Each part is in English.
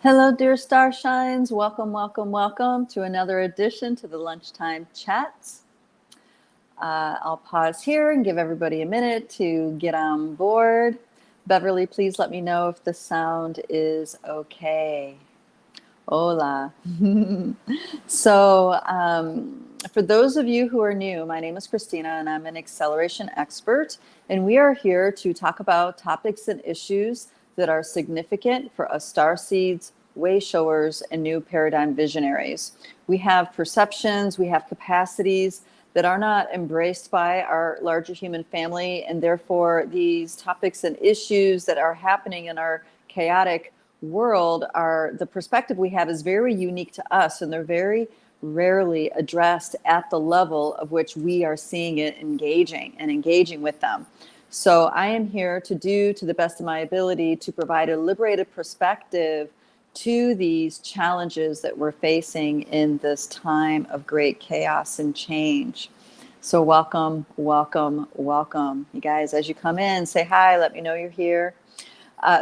Hello, dear starshines. Welcome, welcome, welcome to another edition to the Lunchtime Chats. I'll pause here and give everybody a minute to get on board. Beverly, please let me know if the sound is okay. Hola. For those of you who are new, my name is Christina and I'm an acceleration expert. And we are here to talk about topics and issues that are significant for us starseeds, wayshowers, and new paradigm visionaries. We have perceptions, we have capacities that are not embraced by our larger human family. And therefore, these topics and issues that are happening in our chaotic world the perspective we have is very unique to us, and they're very rarely addressed at the level of which we are seeing it engaging with them. So I am here to do to the best of my ability to provide a liberated perspective to these challenges that we're facing in this time of great chaos and change. So welcome, welcome, welcome. You guys, as you come in, say hi, let me know you're here.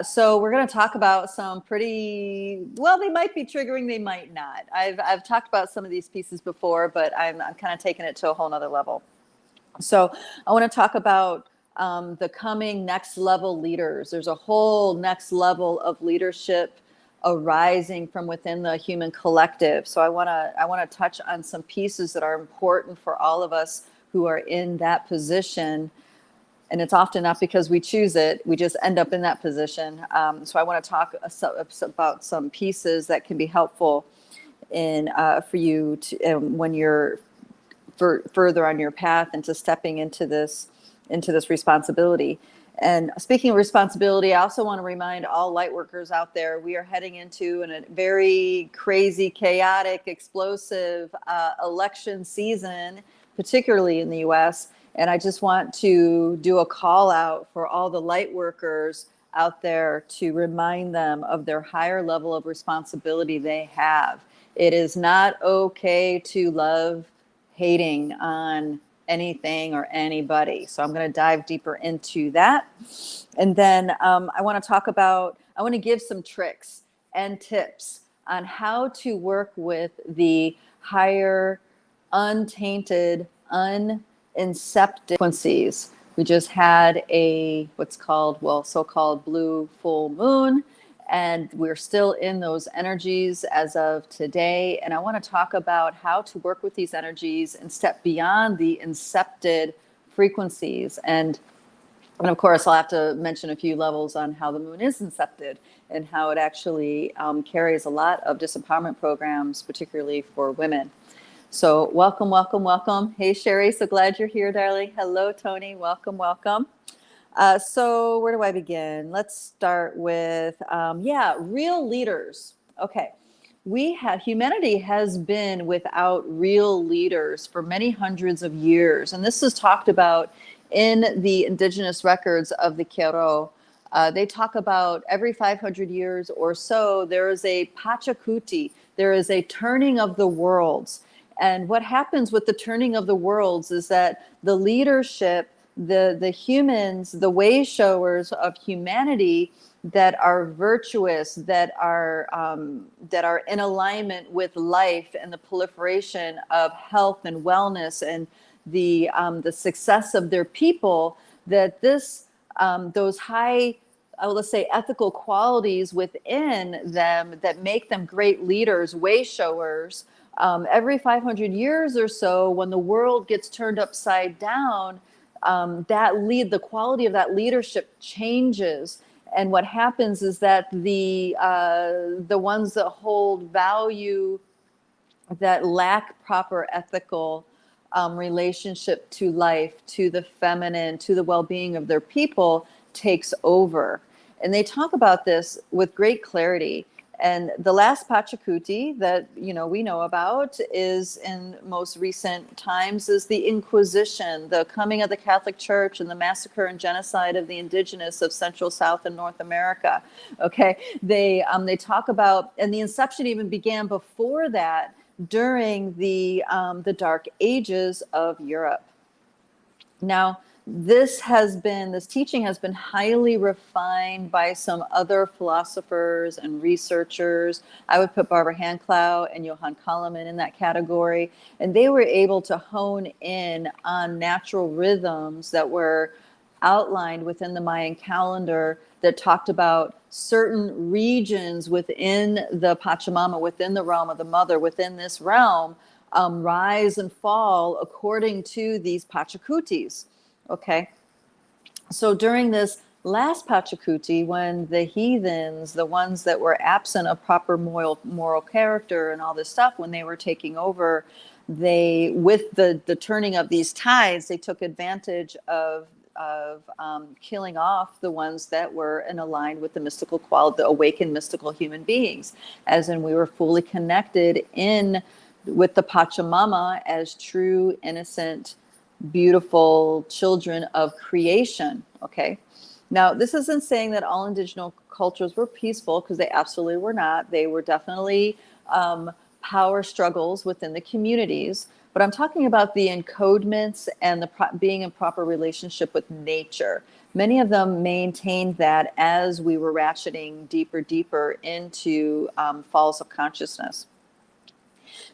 So we're going to talk about some pretty, well, they might be triggering, they might not. I've talked about some of these pieces before, but I'm kind of taking it to a whole nother level. So I want to talk about the coming next level leaders. There's a whole next level of leadership arising from within the human collective. So I want to touch on some pieces that are important for all of us who are in that position. And it's often not because we choose it, we just end up in that position. So I want to talk about some pieces that can be helpful for you to, when you're further on your path into stepping into this responsibility. And speaking of responsibility, I also want to remind all light workers out there, we are heading into a very crazy, chaotic, explosive election season, particularly in the US. And I just want to do a call out for all the light workers out there to remind them of their higher level of responsibility they have. It is not okay to love hating on anything or anybody. So I'm going to dive deeper into that. And then I want to give some tricks and tips on how to work with the higher, untainted, incepted frequencies. We just had a so-called blue full moon, and we're still in those energies as of today. And I want to talk about how to work with these energies and step beyond the incepted frequencies. And of course, I'll have to mention a few levels on how the moon is incepted and how it actually carries a lot of disempowerment programs, particularly for women. So welcome, welcome, welcome. Hey, Sherry, so glad you're here, darling. Hello, Tony. Welcome, welcome. So where do I begin? Let's start with, real leaders. Okay. Humanity has been without real leaders for many hundreds of years. And this is talked about in the indigenous records of the Kero. They talk about every 500 years or so, there is a pachakuti. There is a turning of the worlds. And what happens with the turning of the worlds is that the leadership, the humans, the wayshowers of humanity that are virtuous, that are in alignment with life and the proliferation of health and wellness and the success of their people, that those high, let's say, ethical qualities within them that make them great leaders, wayshowers. Every 500 years or so, when the world gets turned upside down, the quality of that leadership changes. And what happens is that the ones that hold value, that lack proper ethical relationship to life, to the feminine, to the well-being of their people, takes over. And they talk about this with great clarity. And the last Pachacuti that we know about is in most recent times is the Inquisition, the coming of the Catholic Church and the massacre and genocide of the indigenous of Central, South, and North America. Okay, they talk about, and the inception even began before that during the Dark Ages of Europe. Now, this teaching has been highly refined by some other philosophers and researchers. I would put Barbara Handclough and Johann Kalaman in that category. And they were able to hone in on natural rhythms that were outlined within the Mayan calendar that talked about certain regions within the Pachamama, within the realm of the mother, within this realm, rise and fall according to these Pachacutis. Okay, so during this last Pachacuti, when the heathens, the ones that were absent of proper moral character and all this stuff, when they were taking over, they, with the turning of these tides, they took advantage of killing off the ones that were in aligned with the mystical quality, the awakened mystical human beings, as in we were fully connected in with the Pachamama as true, innocent, beautiful children of creation. Okay. Now, this isn't saying that all indigenous cultures were peaceful, because they absolutely were not. They were definitely power struggles within the communities. But I'm talking about the encodements and the being in proper relationship with nature. Many of them maintained that as we were ratcheting deeper into falls of consciousness.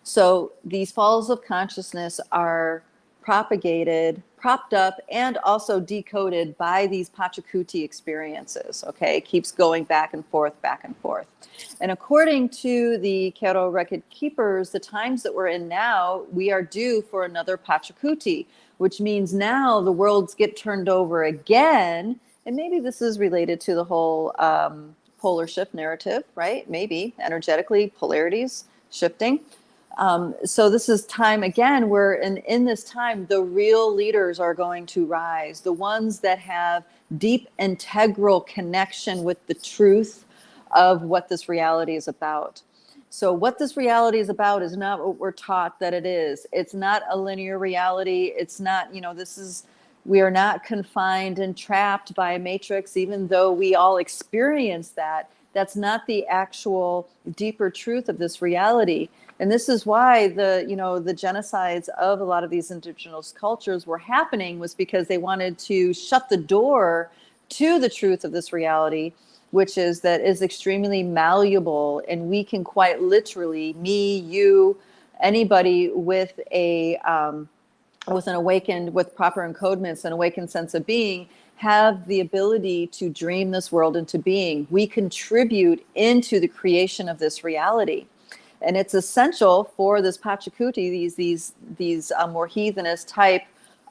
So these falls of consciousness are propagated, propped up, and also decoded by these Pachacuti experiences. Okay, it keeps going back and forth. And according to the Q'ero record keepers, the times that we're in now, we are due for another Pachacuti, which means now the worlds get turned over again. And maybe this is related to the whole polar shift narrative, right? Maybe energetically, polarities shifting. So this is time again where in this time, the real leaders are going to rise, the ones that have deep integral connection with the truth of what this reality is about. So what this reality is about is not what we're taught that it is. It's not a linear reality. It's not, we are not confined and trapped by a matrix, even though we all experience that. That's not the actual deeper truth of this reality. And this is why the genocides of a lot of these indigenous cultures were happening, was because they wanted to shut the door to the truth of this reality, which is that is extremely malleable. And we can quite literally, me, you, anybody with an awakened, with proper encodements, an awakened sense of being, have the ability to dream this world into being. We contribute into the creation of this reality. And it's essential for this Pachacuti, these more heathenist type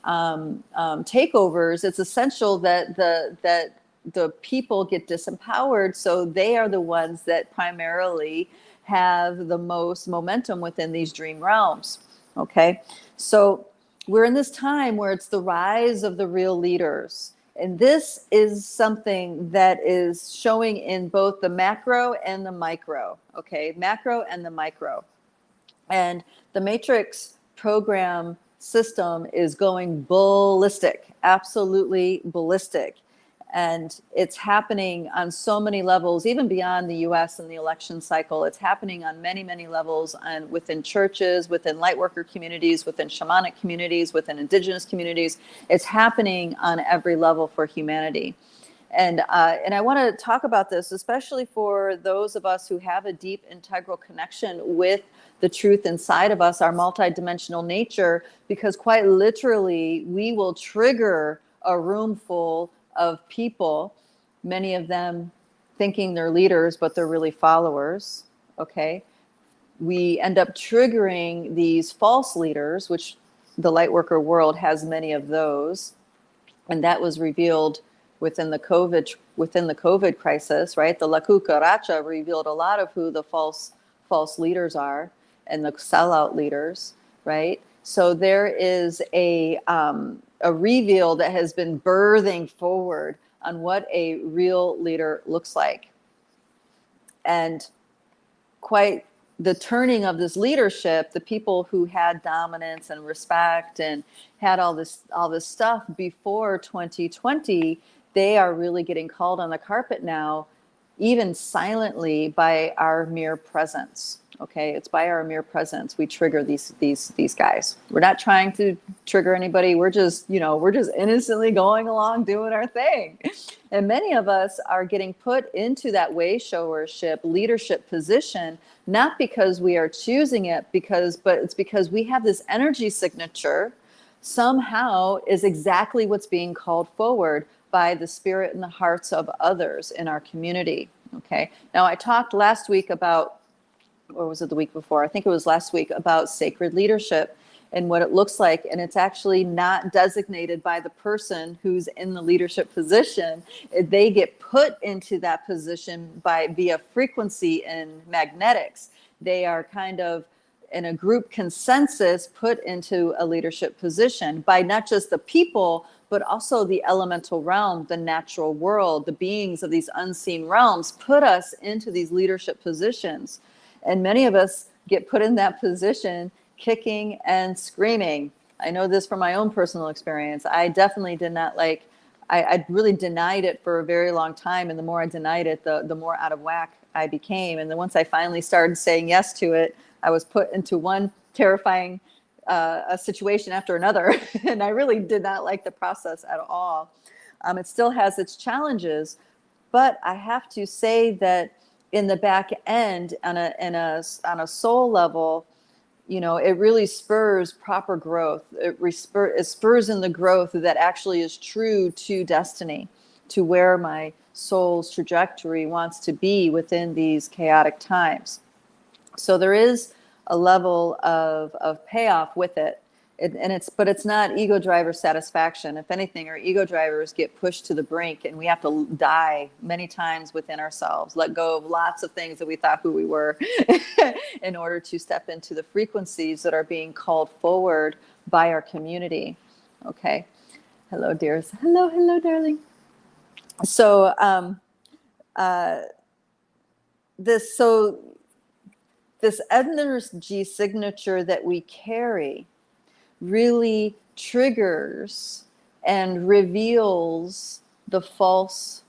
takeovers. It's essential that the people get disempowered, so they are the ones that primarily have the most momentum within these dream realms. Okay, so we're in this time where it's the rise of the real leaders. And this is something that is showing in both the macro and the micro, okay? Macro and the micro. And the matrix program system is going ballistic, absolutely ballistic. And it's happening on so many levels, even beyond the US and the election cycle. It's happening on many, many levels, and within churches, within lightworker communities, within shamanic communities, within indigenous communities. It's happening on every level for humanity. And I want to talk about this, especially for those of us who have a deep integral connection with the truth inside of us, our multidimensional nature, because quite literally, we will trigger a room full of people, many of them thinking they're leaders, but they're really followers, okay? We end up triggering these false leaders, which the lightworker world has many of those. And that was revealed within the COVID crisis, right? The La Cucaracha revealed a lot of who the false leaders are, and the sellout leaders, right? So there is a reveal that has been birthing forward on what a real leader looks like. And quite the turning of this leadership, the people who had dominance and respect and had all this stuff before 2020, they are really getting called on the carpet now even silently by our mere presence. Okay, it's by our mere presence we trigger these guys. We're not trying to trigger anybody. We're just, we're just innocently going along doing our thing. And many of us are getting put into that wayshowership leadership position, not because we are choosing it, but it's because we have this energy signature somehow is exactly what's being called forward by the spirit and the hearts of others in our community. Okay. Now, I talked last week about, or was it the week before? I think it was last week, about sacred leadership and what it looks like. And it's actually not designated by the person who's in the leadership position. They get put into that position via frequency and magnetics. They are kind of in a group consensus put into a leadership position by not just the people, but also the elemental realm, the natural world, the beings of these unseen realms put us into these leadership positions. And many of us get put in that position kicking and screaming. I know this from my own personal experience. I definitely did not I really denied it for a very long time. And the more I denied it, the more out of whack I became. And then once I finally started saying yes to it, I was put into one terrifying a situation after another. And I really did not like the process at all. It still has its challenges, but I have to say that in the back end, on a soul level, it really spurs proper growth. It spurs in the growth that actually is true to destiny, to where my soul's trajectory wants to be within these chaotic times. So there is a level of payoff with it. But it's not ego driver satisfaction. If anything, our ego drivers get pushed to the brink, and we have to die many times within ourselves, let go of lots of things that we thought who we were in order to step into the frequencies that are being called forward by our community. Okay. Hello, dears. Hello, darling. So, this energy signature that we carry really triggers and reveals the false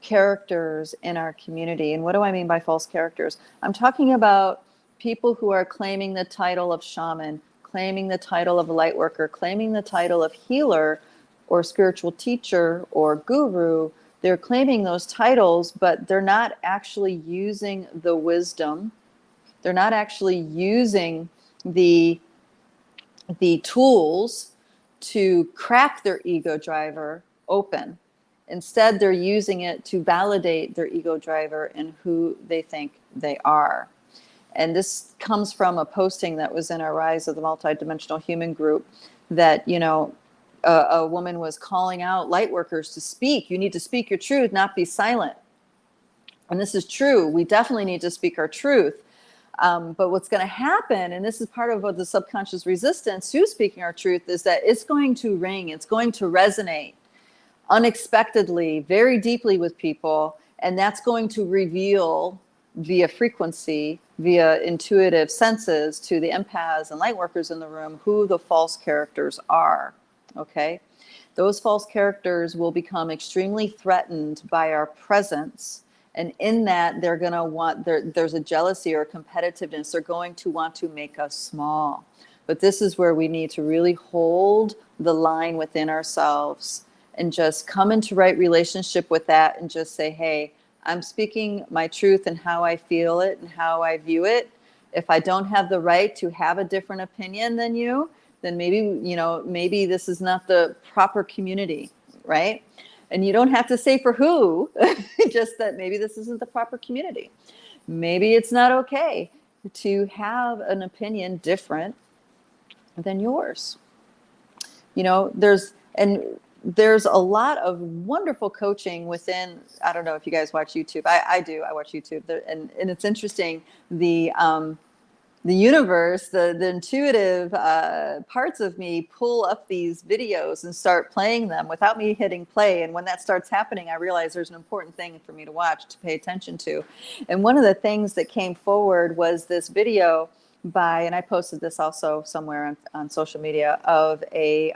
characters in our community. And what do I mean by false characters? I'm talking about people who are claiming the title of shaman, claiming the title of light worker, claiming the title of healer or spiritual teacher or guru. They're claiming those titles, but they're not actually using the wisdom. They're not actually using the tools to crack their ego driver open. Instead, they're using it to validate their ego driver and who they think they are. And this comes from a posting that was in our Rise of the Multidimensional Human group that, a woman was calling out light workers to speak. You need to speak your truth, not be silent. And this is true. We definitely need to speak our truth. But what's going to happen, and this is part of what the subconscious resistance to speaking our truth, is that it's going to ring, it's going to resonate unexpectedly, very deeply with people, and that's going to reveal via frequency, via intuitive senses to the empaths and light workers in the room who the false characters are. Okay? Those false characters will become extremely threatened by our presence. And in that, they're going to want, there's a jealousy or a competitiveness. They're going to want to make us small. But this is where we need to really hold the line within ourselves and just come into right relationship with that and just say, hey, I'm speaking my truth and how I feel it and how I view it. If I don't have the right to have a different opinion than you, then maybe this is not the proper community, right? And you don't have to say for who, just that maybe this isn't the proper community. Maybe it's not okay to have an opinion different than yours. There's a lot of wonderful coaching within, I don't know if you guys watch YouTube. I do. I watch YouTube. And it's interesting, the universe, the intuitive parts of me pull up these videos and start playing them without me hitting play. And when that starts happening, I realize there's an important thing for me to watch, to pay attention to. And one of the things that came forward was this video by, and I posted this also somewhere on social media, of a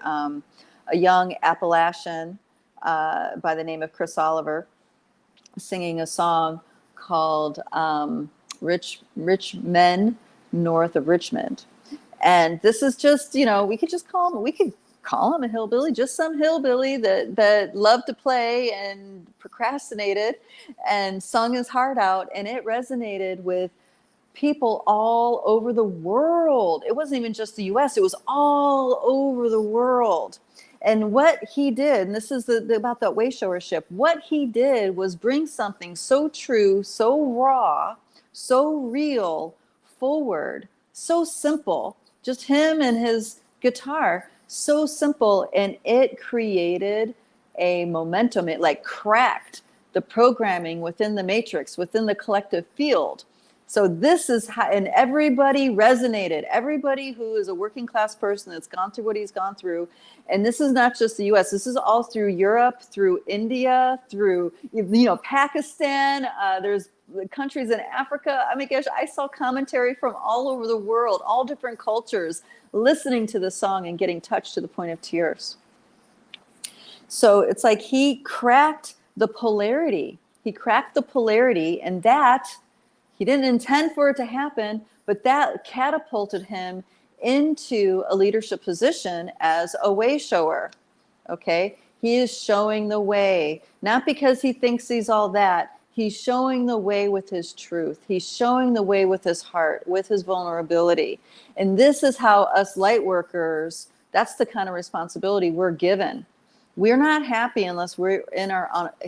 young Appalachian by the name of Chris Oliver. singing a song called Rich Men North of Richmond. And this is just, we could call him a hillbilly, just some hillbilly that loved to play and procrastinated and sung his heart out. And it resonated with people all over the world. It wasn't even just the US, it was all over the world. And what he did, and this is about that wayshowership, what he did was bring something so true, so raw, so real forward, so simple, just him and his guitar, so simple, and it created a momentum. It like cracked the programming within the matrix, within the collective field. So this is how, and everybody resonated. Everybody who is a working class person that's gone through what he's gone through. And this is not just the US, this is all through Europe, through India, through, Pakistan. There's countries in Africa. I mean, gosh, I saw commentary from all over the world, all different cultures, listening to the song and getting touched to the point of tears. So it's like he cracked the polarity. He cracked the polarity, and that he didn't intend for it to happen, but that catapulted him into a leadership position as a wayshower. Okay, he is showing the way, not because he thinks he's all that. He's showing the way with his truth. He's showing the way with his heart, with his vulnerability. And this is how us light workers, that's the kind of responsibility we're given. We're not happy unless we're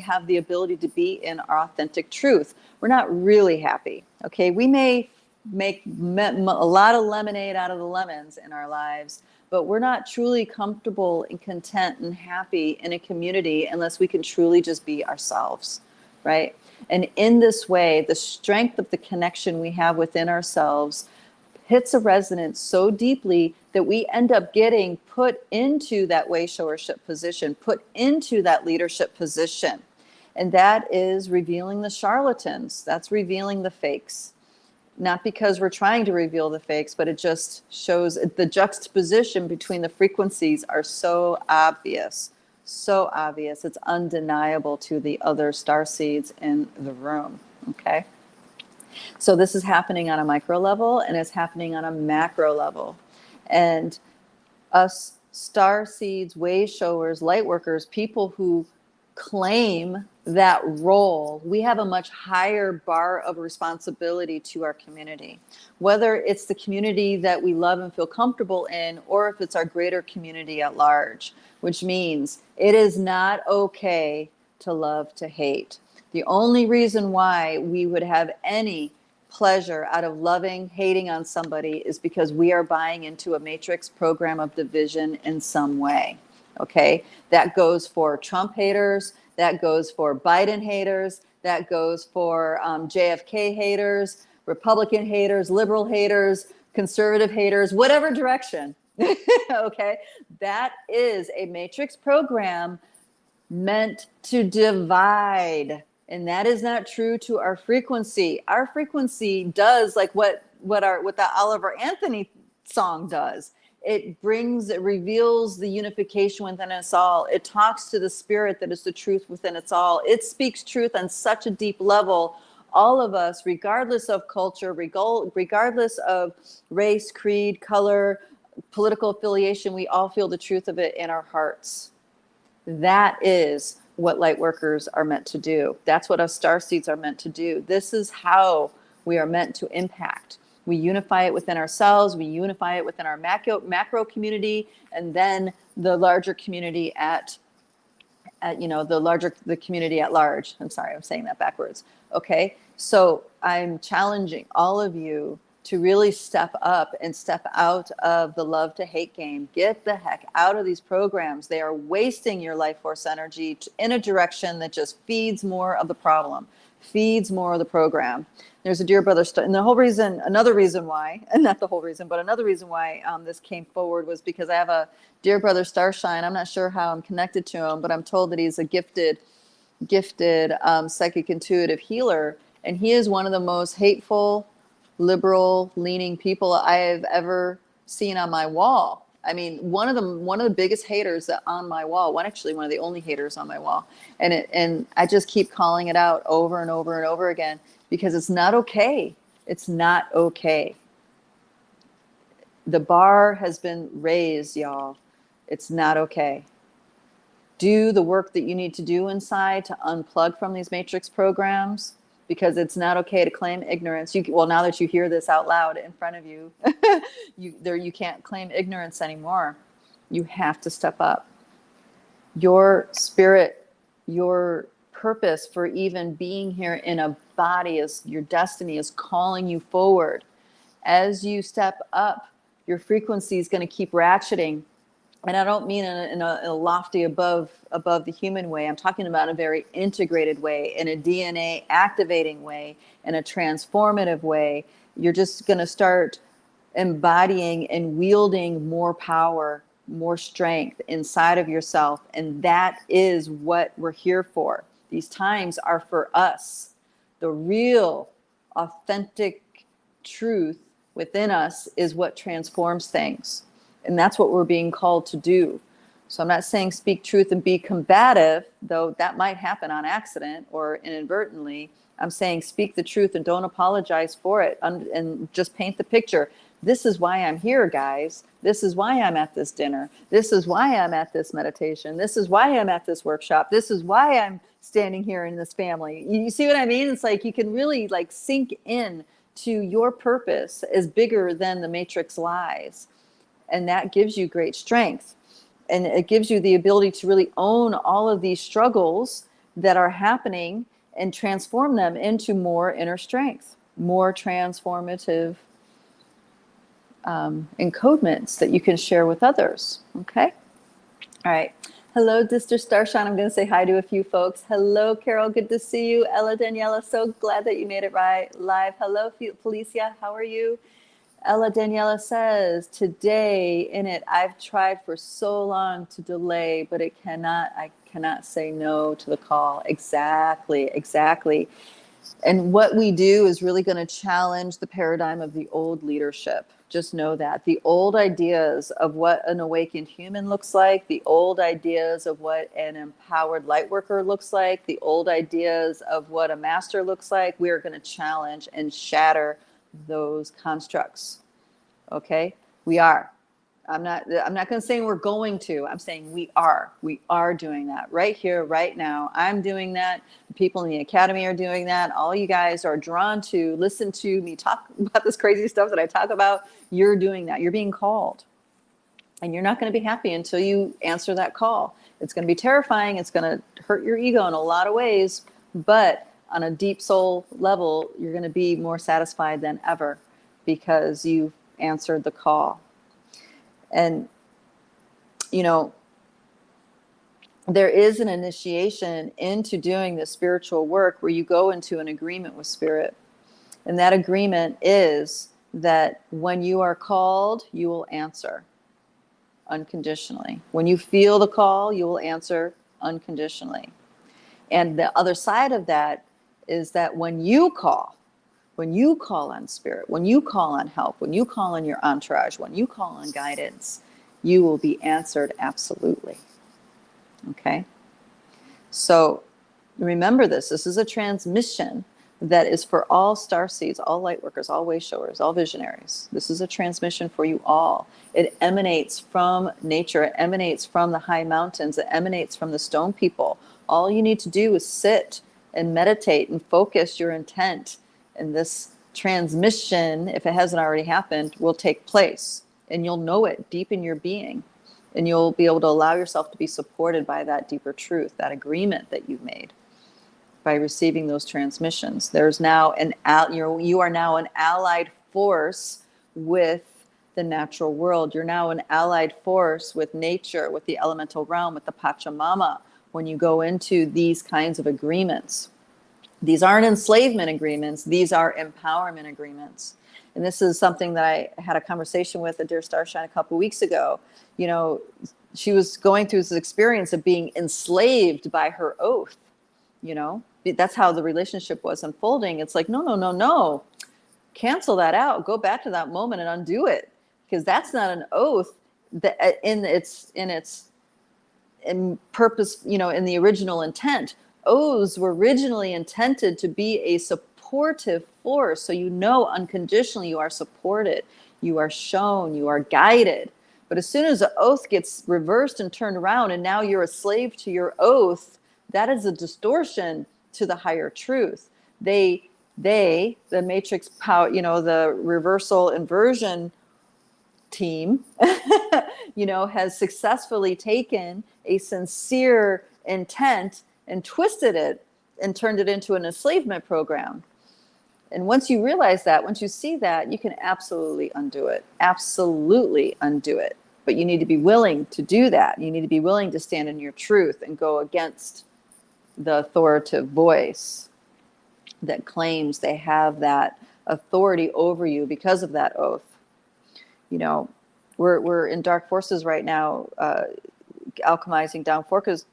have the ability to be in our authentic truth. We're not really happy. Okay, we may make a lot of lemonade out of the lemons in our lives, but we're not truly comfortable and content and happy in a community unless we can truly just be ourselves, right? And in this way, the strength of the connection we have within ourselves hits a resonance so deeply that we end up getting put into that wayshowership position, put into that leadership position. And that is revealing the charlatans. That's revealing the fakes. Not because we're trying to reveal the fakes, but it just shows the juxtaposition between the frequencies are so obvious. So obvious. It's undeniable to the other starseeds in the room. Okay. So this is happening on a micro level, and it's happening on a macro level. And us starseeds, wayshowers, light workers, people who claim that role, we have a much higher bar of responsibility to our community. Whether it's the community that we love and feel comfortable in, or if it's our greater community at large, which means it is not okay to love to hate. The only reason why we would have any pleasure out of loving, hating on somebody is because we are buying into a matrix program of division in some way. Okay, that goes for Trump haters, that goes for Biden haters, that goes for JFK haters, Republican haters, liberal haters, conservative haters, whatever direction. Okay, that is a matrix program meant to divide. And that is not true to our frequency. Our frequency does like what the Oliver Anthony song does. It reveals the unification within us all. It talks to the spirit that is the truth within us all. It speaks truth on such a deep level. All of us, regardless of culture, regardless of race, creed, color, political affiliation, we all feel the truth of it in our hearts. That is what light workers are meant to do. That's what us starseeds are meant to do. This is how we are meant to impact. We unify it within ourselves, we unify it within our macro community, and then the larger community the community at large. I'm sorry, I'm saying that backwards. Okay, so I'm challenging all of you to really step up and step out of the love to hate game. Get the heck out of these programs. They are wasting your life force energy in a direction that just feeds more of the problem, feeds more of the program. There's a dear brother, and another reason why this came forward was because I have a dear brother Starshine. I'm not sure how I'm connected to him, but I'm told that he's a gifted psychic intuitive healer, and he is one of the most hateful, liberal leaning people I have ever seen on my wall. I mean, one of the biggest haters on my wall, one of the only haters on my wall. And I just keep calling it out over and over and over again, because it's not okay. It's not okay. The bar has been raised, y'all. It's not okay. Do the work that you need to do inside to unplug from these matrix programs, because it's not okay to claim ignorance. Well, now that you hear this out loud in front of you, you can't claim ignorance anymore. You have to step up. Your spirit, your purpose for even being here in a body, is your destiny is calling you forward. As you step up, your frequency is going to keep ratcheting. And I don't mean in a lofty above the human way. I'm talking about a very integrated way, in a DNA activating way, in a transformative way. You're just going to start embodying and wielding more power, more strength inside of yourself. And that is what we're here for. These times are for us. The real, authentic truth within us is what transforms things. And that's what we're being called to do. So I'm not saying speak truth and be combative, though that might happen on accident or inadvertently. I'm saying speak the truth and don't apologize for it, and just paint the picture. This is why I'm here, guys. This is why I'm at this dinner. This is why I'm at this meditation. This is why I'm at this workshop. This is why I'm standing here in this family. You see what I mean? It's like you can really like sink in to your purpose is bigger than the matrix lies. And that gives you great strength. And it gives you the ability to really own all of these struggles that are happening and transform them into more inner strength, more transformative encodements that you can share with others. Okay? All right. Hello, Dister Starshine. I'm going to say hi to a few folks. Hello, Carol. Good to see you. Ella Daniela, so glad that you made it live. Hello, Felicia. How are you? Ella Daniela says, today in it, I've tried for so long to delay, but I cannot say no to the call. Exactly. And what we do is really going to challenge the paradigm of the old leadership. Just know that the old ideas of what an awakened human looks like, the old ideas of what an empowered light worker looks like, the old ideas of what a master looks like, we are going to challenge and shatter those constructs. Okay? We are. I'm not going to say we're going to. I'm saying we are. We are doing that right here, right now. I'm doing that. The people in the academy are doing that. All you guys are drawn to listen to me talk about this crazy stuff that I talk about. You're doing that. You're being called. And you're not going to be happy until you answer that call. It's going to be terrifying. It's going to hurt your ego in a lot of ways. But on a deep soul level, you're going to be more satisfied than ever because you've answered the call. And, you know, there is an initiation into doing the spiritual work where you go into an agreement with spirit. And that agreement is that when you are called, you will answer unconditionally. When you feel the call, you will answer unconditionally. And the other side of that is that when you call on spirit, when you call on help, when you call on your entourage, when you call on guidance, you will be answered absolutely. Okay? So remember this. This is a transmission that is for all starseeds, all light workers, all wayshowers, all visionaries. This is a transmission for you all. It emanates from nature. It emanates from the high mountains. It emanates from the stone people. All you need to do is sit and meditate and focus your intent. And this transmission, if it hasn't already happened, will take place. And you'll know it deep in your being. And you'll be able to allow yourself to be supported by that deeper truth, that agreement that you've made by receiving those transmissions. There's now you are now an allied force with the natural world. You're now an allied force with nature, with the elemental realm, with the Pachamama, when you go into these kinds of agreements. These aren't enslavement agreements. These are empowerment agreements. And this is something that I had a conversation with a dear Starshine a couple of weeks ago. You know, she was going through this experience of being enslaved by her oath. You know, that's how the relationship was unfolding. It's like, no. Cancel that out. Go back to that moment and undo it. Because that's not an oath. in purpose, in the original intent, O's were originally intended to be a supportive force. So unconditionally you are supported, you are shown, you are guided. But as soon as the oath gets reversed and turned around, and now you're a slave to your oath, that is a distortion to the higher truth. The matrix power, the reversal inversion team, has successfully taken a sincere intent and twisted it and turned it into an enslavement program. And once you realize that, once you see that, you can absolutely undo it. Absolutely undo it. But you need to be willing to do that. You need to be willing to stand in your truth and go against the authoritative voice that claims they have that authority over you because of that oath. We're in dark forces right now, alchemizing down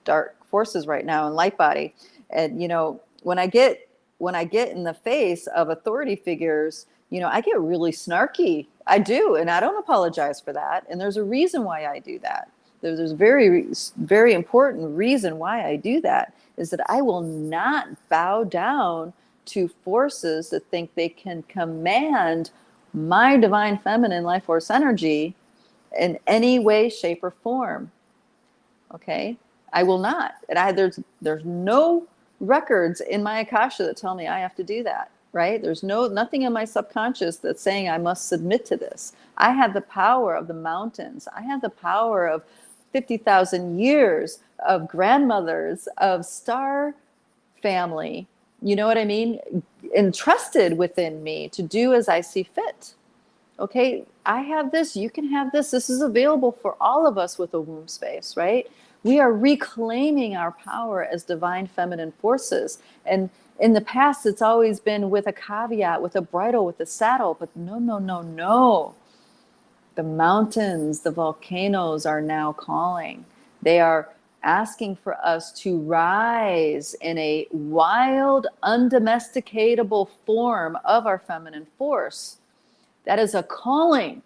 dark forces right now in light body. And, when I get in the face of authority figures, I get really snarky. I do. And I don't apologize for that. And there's a reason why I do that. There's a very, very important reason why I do that, is that I will not bow down to forces that think they can command my divine feminine life force energy in any way, shape, or form. Okay? I will not. And there's no records in my Akasha that tell me I have to do that, right? There's nothing in my subconscious that's saying I must submit to this. I have the power of the mountains. I have the power of 50,000 years of grandmothers, of star family, you know what I mean? Entrusted within me to do as I see fit. Okay, I have this, you can have this. This is available for all of us with a womb space, right? We are reclaiming our power as divine feminine forces. And in the past, it's always been with a caveat, with a bridle, with a saddle. But no. The mountains, the volcanoes are now calling. They are asking for us to rise in a wild, undomesticatable form of our feminine force. That is a calling.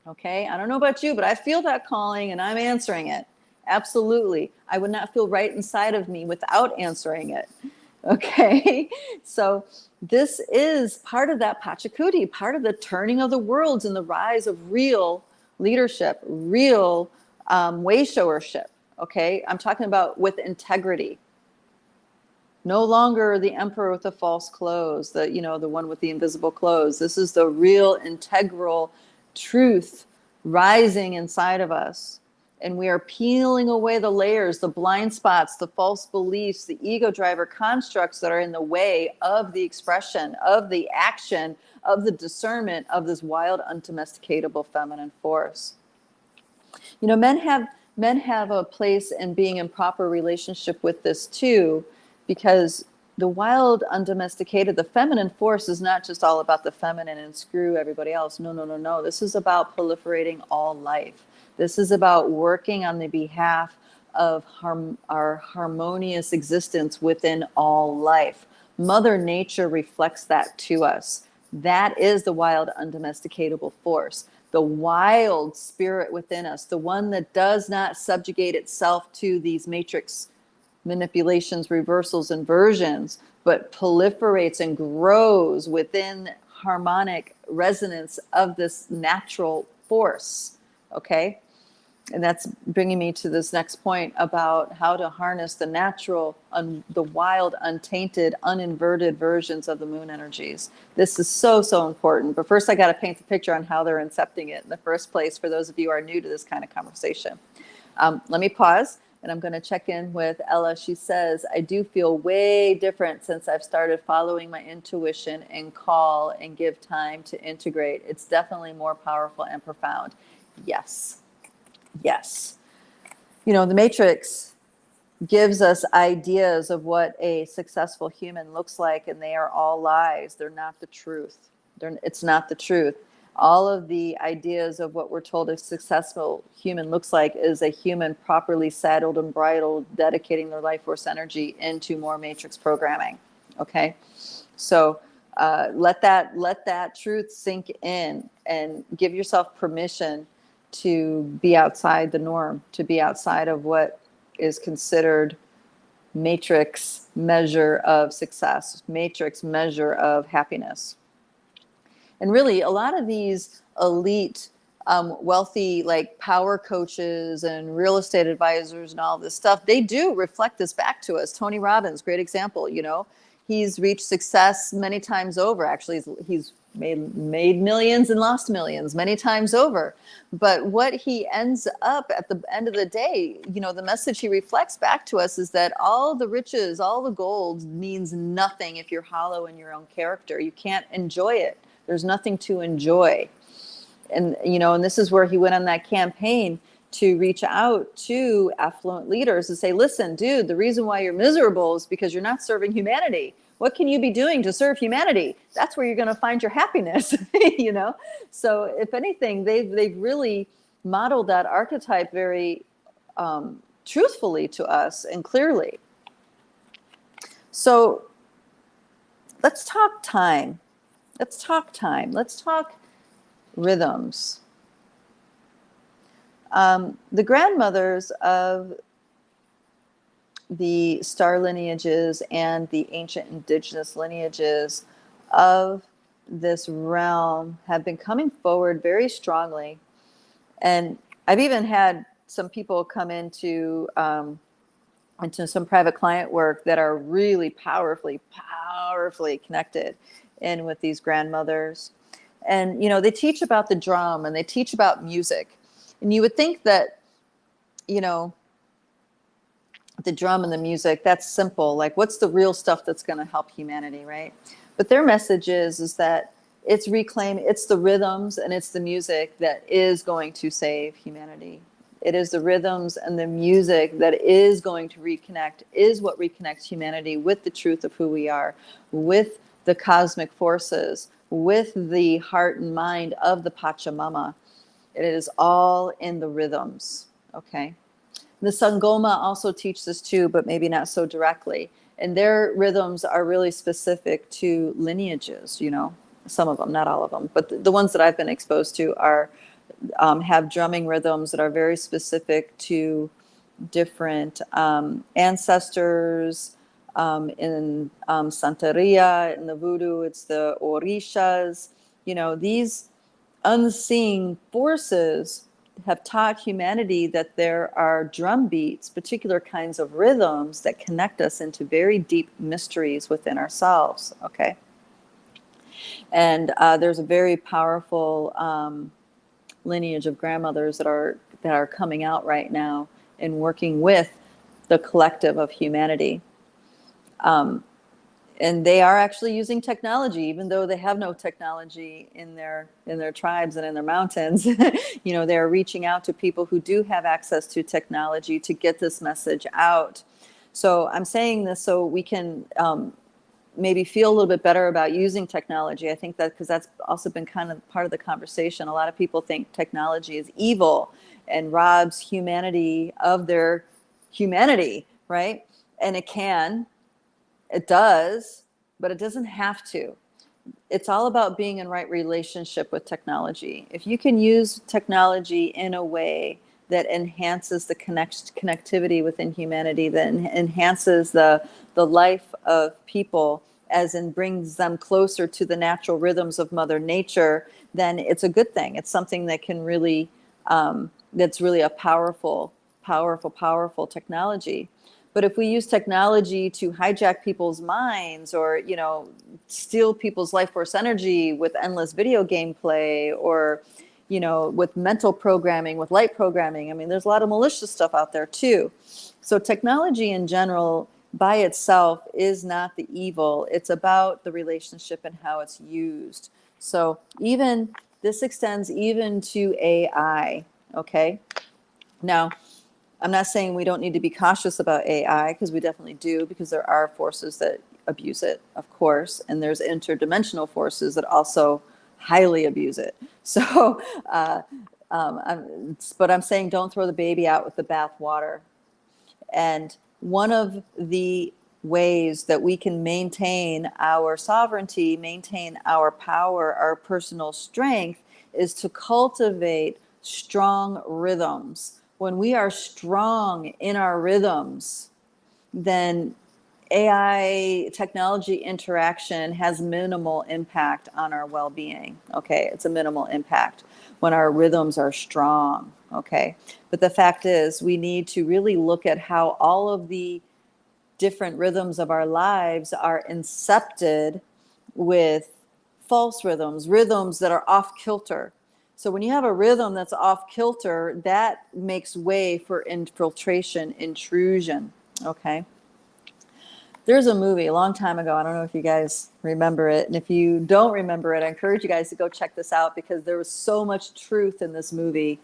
Okay, I don't know about you, but I feel that calling and I'm answering it. Absolutely. I would not feel right inside of me without answering it. Okay, so this is part of that Pachacuti, part of the turning of the worlds and the rise of real leadership, real wayshowership. Okay, I'm talking about with integrity. No longer the emperor with the false clothes, the one with the invisible clothes. This is the real integral truth rising inside of us. And we are peeling away the layers, the blind spots, the false beliefs, the ego driver constructs that are in the way of the expression, of the action, of the discernment of this wild, undomesticatable feminine force. Men have a place in being in proper relationship with this too, because the wild, undomesticated, the feminine force is not just all about the feminine and screw everybody else. No. This is about proliferating all life. This is about working on the behalf of our harmonious existence within all life. Mother Nature reflects that to us. That is the wild, undomesticatable force. The wild spirit within us, the one that does not subjugate itself to these matrix manipulations, reversals, inversions, but proliferates and grows within harmonic resonance of this natural force. Okay? And that's bringing me to this next point about how to harness the natural, the wild, untainted, uninverted versions of the moon energies. This is so important. But first, I got to paint the picture on how they're incepting it in the first place for those of you who are new to this kind of conversation. Let me pause, and I'm going to check in with Ella. She says, I do feel way different since I've started following my intuition and call and give time to integrate. It's definitely more powerful and profound. Yes. The Matrix gives us ideas of what a successful human looks like, and they are all lies. They're not the truth. It's not the truth. All of the ideas of what we're told a successful human looks like is a human properly saddled and bridled, dedicating their life force energy into more Matrix programming. Okay, so let that truth sink in, and give yourself permission to be outside the norm, to be outside of what is considered matrix measure of success, matrix measure of happiness. And really, a lot of these elite, wealthy, like power coaches and real estate advisors and all this stuff, they do reflect this back to us. Tony Robbins, great example, you know, he's reached success many times over. Actually, he's made millions and lost millions many times over. But what he ends up at the end of the day, you know, the message he reflects back to us is that all the riches, all the gold means nothing if you're hollow in your own character. You can't enjoy it. There's nothing to enjoy. And, you know, and this is where he went on that campaign to reach out to affluent leaders and say, listen, dude, the reason why you're miserable is because you're not serving humanity. What can you be doing to serve humanity? That's where you're going to find your happiness, you know? So if anything, they've really modeled that archetype very truthfully to us and clearly. So let's talk time. Let's talk time. Let's talk rhythms. The grandmothers of the star lineages and the ancient indigenous lineages of this realm have been coming forward very strongly. And I've even had some people come into some private client work that are really powerfully connected in with these grandmothers. And, you know, they teach about the drum and they teach about music. And you would think that, you know, the drum and the music, that's simple. Like, what's the real stuff that's going to help humanity, right? But their message is that it's the rhythms and it's the music that is going to save humanity. It is the rhythms and the music that is going to reconnect, is what reconnects humanity with the truth of who we are, with the cosmic forces, with the heart and mind of the Pachamama. It is all in the rhythms, okay? The Sangoma also teach this too, but maybe not so directly. And their rhythms are really specific to lineages, you know, some of them, not all of them. But the ones that I've been exposed to are have drumming rhythms that are very specific to different ancestors. In Santeria, in the voodoo, it's the orishas. You know, these unseen forces have taught humanity that there are drum beats, particular kinds of rhythms that connect us into very deep mysteries within ourselves, okay? And there's a very powerful lineage of grandmothers that are coming out right now and working with the collective of humanity. And they are actually using technology, even though they have no technology in their tribes and in their mountains. You know, they're reaching out to people who do have access to technology to get this message out. So I'm saying this so we can maybe feel a little bit better about using technology. I think that because that's also been kind of part of the conversation. A lot of people think technology is evil and robs humanity of their humanity, right? And it does, but it doesn't have to. It's all about being in right relationship with technology. If you can use technology in a way that enhances the connectivity within humanity, that enhances the life of people, as in brings them closer to the natural rhythms of Mother Nature, then it's a good thing. It's something that can really, that's really a powerful technology. But if we use technology to hijack people's minds or, you know, steal people's life force energy with endless video game play or, you know, with mental programming, with light programming, I mean, there's a lot of malicious stuff out there too. So technology in general by itself is not the evil. It's about the relationship and how it's used. So even this extends even to AI, okay? Now, I'm not saying we don't need to be cautious about AI, because we definitely do, because there are forces that abuse it, of course, and there's interdimensional forces that also highly abuse it. So, but I'm saying don't throw the baby out with the bathwater. And one of the ways that we can maintain our sovereignty, maintain our power, our personal strength, is to cultivate strong rhythms. When we are strong in our rhythms, then AI technology interaction has minimal impact on our well-being. Okay, it's a minimal impact when our rhythms are strong. Okay, but the fact is, we need to really look at how all of the different rhythms of our lives are incepted with false rhythms, rhythms that are off kilter. So when you have a rhythm that's off kilter, that makes way for infiltration, intrusion. Okay. There's a movie a long time ago. I don't know if you guys remember it. And if you don't remember it, I encourage you guys to go check this out, because there was so much truth in this movie.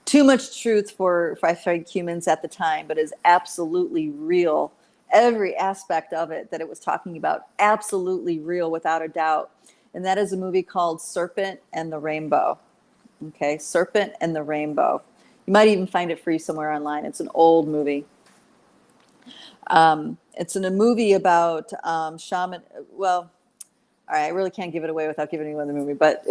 Too much truth for I think humans at the time, but is absolutely real. Every aspect of it that it was talking about, absolutely real without a doubt. And that is a movie called Serpent and the Rainbow. Okay, Serpent and the Rainbow. You might even find it free somewhere online. It's an old movie. It's in a movie about shaman. Well, all right, I really can't give it away without giving you the movie, but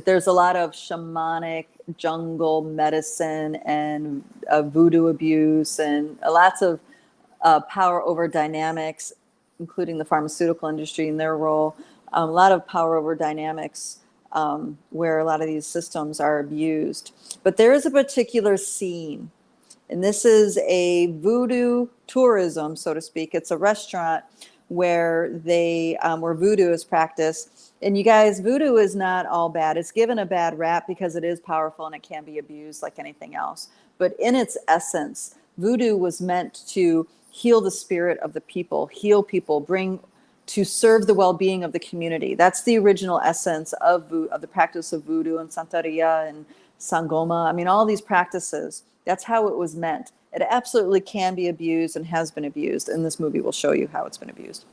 there's a lot of shamanic jungle medicine and voodoo abuse, and lots of power over dynamics, including the pharmaceutical industry and their role. A lot of power over dynamics where a lot of these systems are abused. But there is a particular scene, and this is a voodoo tourism, so to speak. It's a restaurant where where voodoo is practiced. And you guys, voodoo is not all bad. It's given a bad rap because it is powerful and it can be abused like anything else. But in its essence, voodoo was meant to heal the spirit of the people, heal people, to serve the well-being of the community. That's the original essence of the practice of voodoo and Santeria and Sangoma. I mean, all these practices, that's how it was meant. It absolutely can be abused and has been abused, and this movie will show you how it's been abused.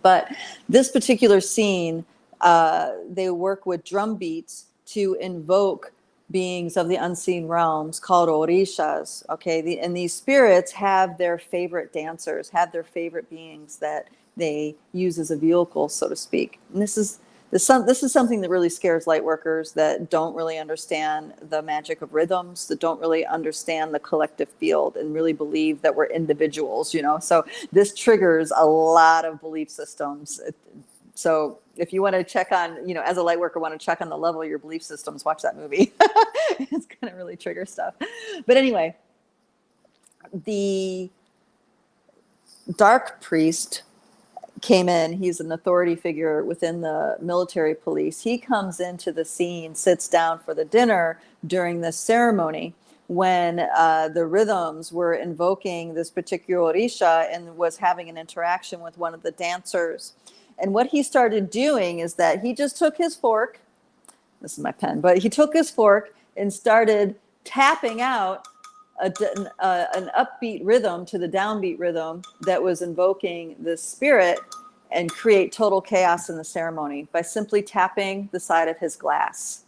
But this particular scene, they work with drumbeats to invoke beings of the unseen realms called orishas. Okay, and these spirits have their favorite dancers, have their favorite beings that they use as a vehicle, so to speak. And this is something that really scares light workers that don't really understand the magic of rhythms, that don't really understand the collective field and really believe that we're individuals, So this triggers a lot of belief systems. So if you want to check on, as a light worker, want to check on the level of your belief systems, watch that movie. It's going to really trigger stuff. But anyway, the dark priest came in. He's an authority figure within the military police. He comes into the scene, sits down for the dinner during this ceremony when the rhythms were invoking this particular orisha and was having an interaction with one of the dancers. And what he started doing is that he just took his fork, this is my pen, but he took his fork and started tapping out an upbeat rhythm to the downbeat rhythm that was invoking the spirit and create total chaos in the ceremony by simply tapping the side of his glass.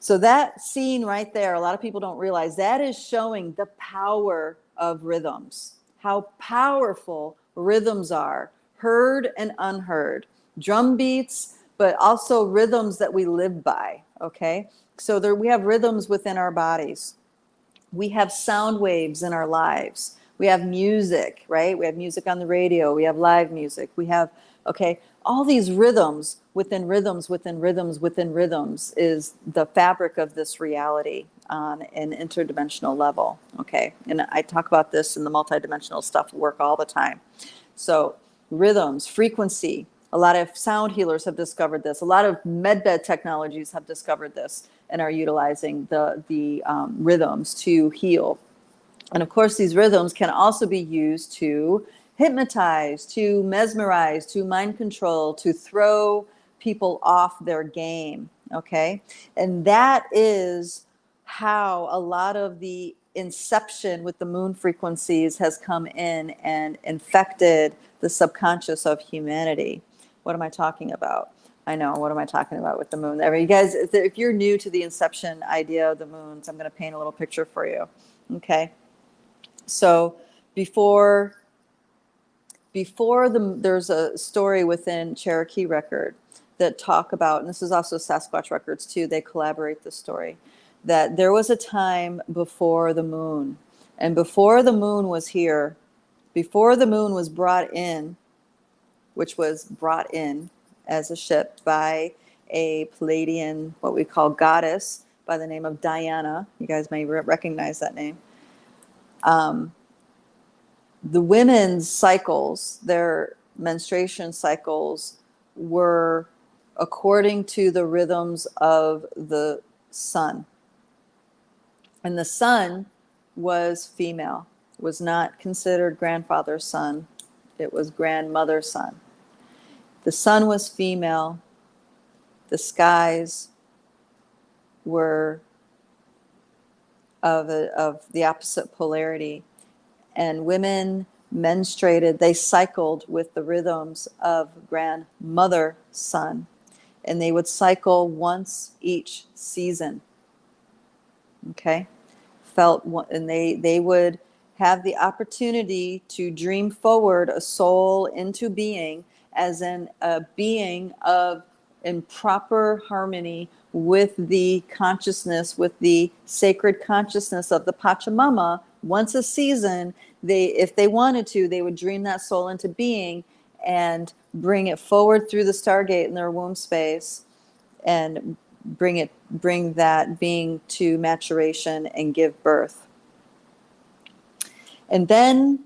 So that scene right there, a lot of people don't realize that is showing the power of rhythms, how powerful rhythms are, heard and unheard, drum beats, but also rhythms that we live by. Okay, so we have rhythms within our bodies. We have sound waves in our lives. We have music, right? We have music on the radio. We have live music. We have, all these rhythms within rhythms within rhythms within rhythms is the fabric of this reality on an interdimensional level, okay? And I talk about this in the multidimensional stuff work all the time. So rhythms, frequency, a lot of sound healers have discovered this. A lot of medbed technologies have discovered this and are utilizing the rhythms to heal. And of course, these rhythms can also be used to hypnotize, to mesmerize, to mind control, to throw people off their game, okay? And that is how a lot of the inception with the moon frequencies has come in and infected the subconscious of humanity. What am I talking about? I know, what am I talking about with the moon? You guys, if you're new to the inception idea of the moons, I'm going to paint a little picture for you, okay? So there's a story within Cherokee record that talk about, and this is also Sasquatch records too, they collaborate the story, that there was a time before the moon. And before the moon was here, before the moon was brought in, which was brought in as a ship by a Palladian, what we call goddess, by the name of Diana. You guys may recognize that name. The women's cycles, their menstruation cycles, were according to the rhythms of the sun. And the sun was female, was not considered grandfather's son. It was grandmother's son. The sun was female. The skies were of the opposite polarity. And women menstruated, they cycled with the rhythms of grandmother sun. And they would cycle once each season. Okay? And they would have the opportunity to dream forward a soul into being, as in a being in proper harmony with the consciousness, with the sacred consciousness of the Pachamama. Once a season, if they wanted to, they would dream that soul into being and bring it forward through the stargate in their womb space and bring that being to maturation and give birth. And then,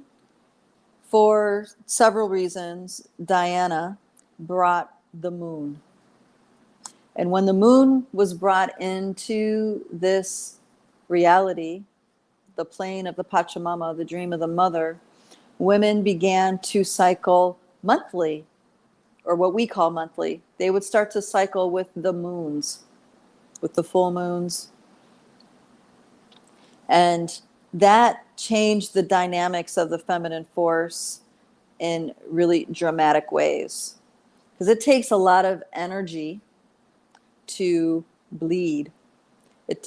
for several reasons, Diana brought the moon. And when the moon was brought into this reality, the plane of the Pachamama, the dream of the mother, women began to cycle monthly, or what we call monthly. They would start to cycle with the moons, with the full moons. And that changed the dynamics of the feminine force in really dramatic ways. Because it takes a lot of energy to bleed. It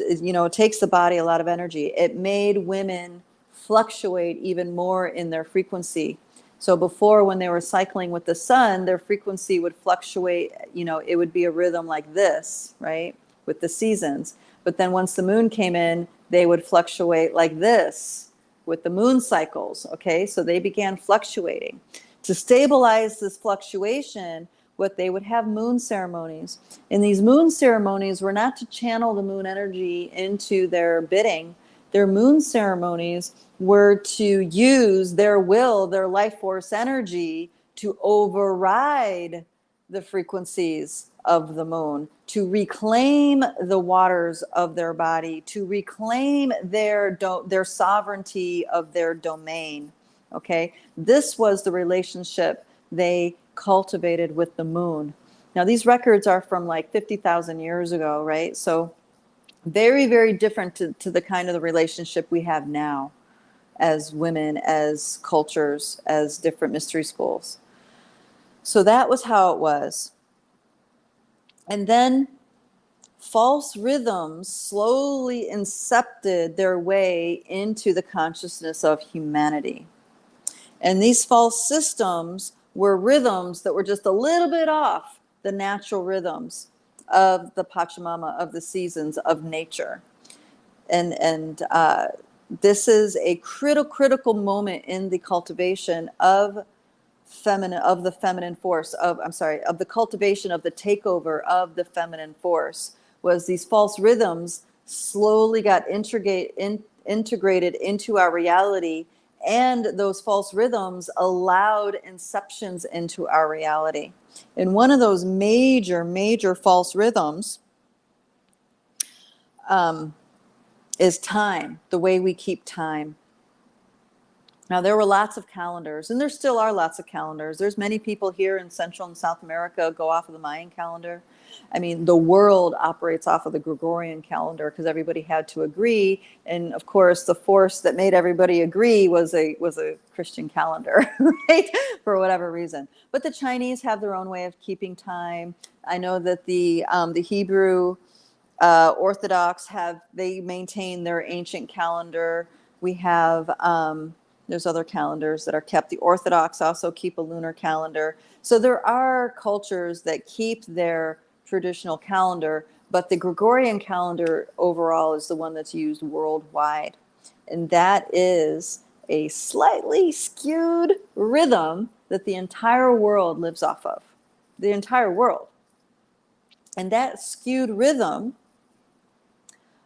takes the body a lot of energy. It made women fluctuate even more in their frequency. So before, when they were cycling with the sun, their frequency would fluctuate. It would be a rhythm like this, right, with the seasons. But then once the moon came in, they would fluctuate like this with the moon cycles. Okay, so they began fluctuating. To stabilize this fluctuation, what they would have moon ceremonies. And these moon ceremonies were not to channel the moon energy into their bidding. Their moon ceremonies were to use their will, their life force energy, to override the frequencies of the moon, to reclaim the waters of their body, to reclaim their sovereignty of their domain. Okay, this was the relationship they cultivated with the moon. Now, these records are from like 50,000 years ago, right? So very, very different to the kind of the relationship we have now as women, as cultures, as different mystery schools. So that was how it was. And then false rhythms slowly incepted their way into the consciousness of humanity. And these false systems were rhythms that were just a little bit off the natural rhythms of the Pachamama, of the seasons, of nature. And this is a critical moment in the cultivation of the feminine force, of the cultivation of the takeover of the feminine force, was these false rhythms slowly got integrated into our reality. And those false rhythms allowed inceptions into our reality. And one of those major false rhythms is time, the way we keep time. Now, there were lots of calendars, and there still are lots of calendars. There's many people here in Central and South America go off of the Mayan calendar. I mean, the world operates off of the Gregorian calendar because everybody had to agree. And of course, the force that made everybody agree was a Christian calendar, right? For whatever reason. But the Chinese have their own way of keeping time. I know that the Hebrew Orthodox they maintain their ancient calendar. We have There's other calendars that are kept. The Orthodox also keep a lunar calendar. So there are cultures that keep their traditional calendar, but the Gregorian calendar overall is the one that's used worldwide. And that is a slightly skewed rhythm that the entire world lives off of. The entire world. And that skewed rhythm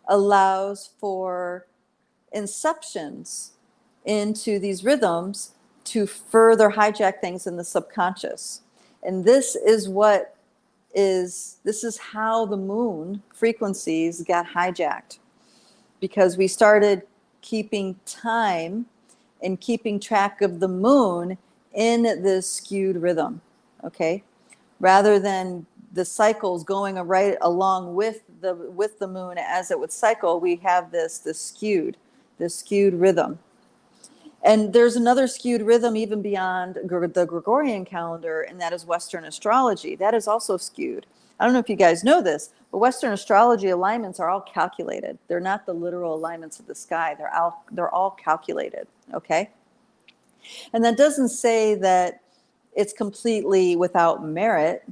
allows for inceptions into these rhythms to further hijack things in the subconscious. And this is how the moon frequencies got hijacked, because we started keeping time and keeping track of the moon in this skewed rhythm, okay? Rather than the cycles going right along with the moon as it would cycle, we have this skewed rhythm. And there's another skewed rhythm even beyond the Gregorian calendar, and that is Western astrology. That is also skewed. I don't know if you guys know this, but Western astrology alignments are all calculated. They're not the literal alignments of the sky. They're all calculated, okay? And that doesn't say that it's completely without merit.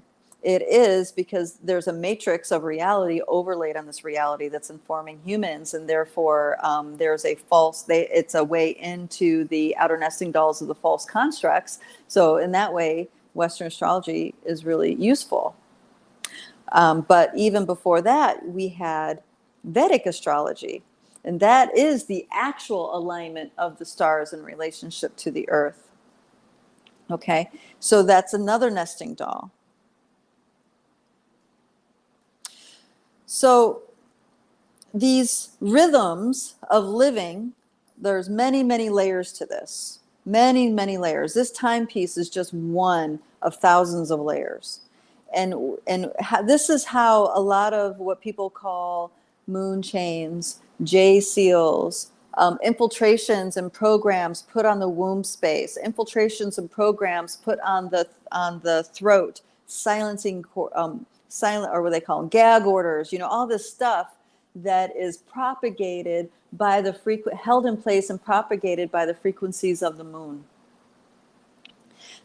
It is, because there's a matrix of reality overlaid on this reality that's informing humans, and therefore there's it's a way into the outer nesting dolls of the false constructs. So in that way, Western astrology is really useful. But even before that, we had Vedic astrology, and that is the actual alignment of the stars in relationship to the earth. Okay, so that's another nesting doll. So these rhythms of living, there's many, many layers to this. Many, many layers. This timepiece is just one of thousands of layers. And this is how a lot of what people call moon chains, J seals, infiltrations and programs put on the womb space, infiltrations and programs put on the throat, silencing silent, or what they call them, gag orders, all this stuff that is propagated by held in place and propagated by the frequencies of the moon.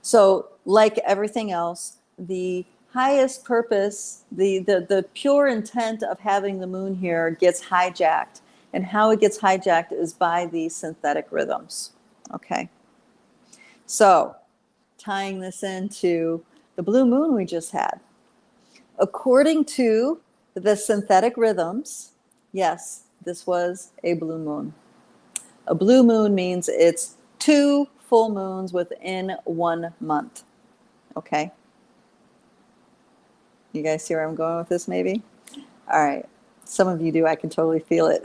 So like everything else, the highest purpose, the pure intent of having the moon here gets hijacked. And how it gets hijacked is by these synthetic rhythms. Okay. So tying this into the blue moon we just had. According to the synthetic rhythms, yes, this was a blue moon. A blue moon means it's 2 full moons within 1 month. Okay? You guys see where I'm going with this, maybe? All right. Some of you do. I can totally feel it.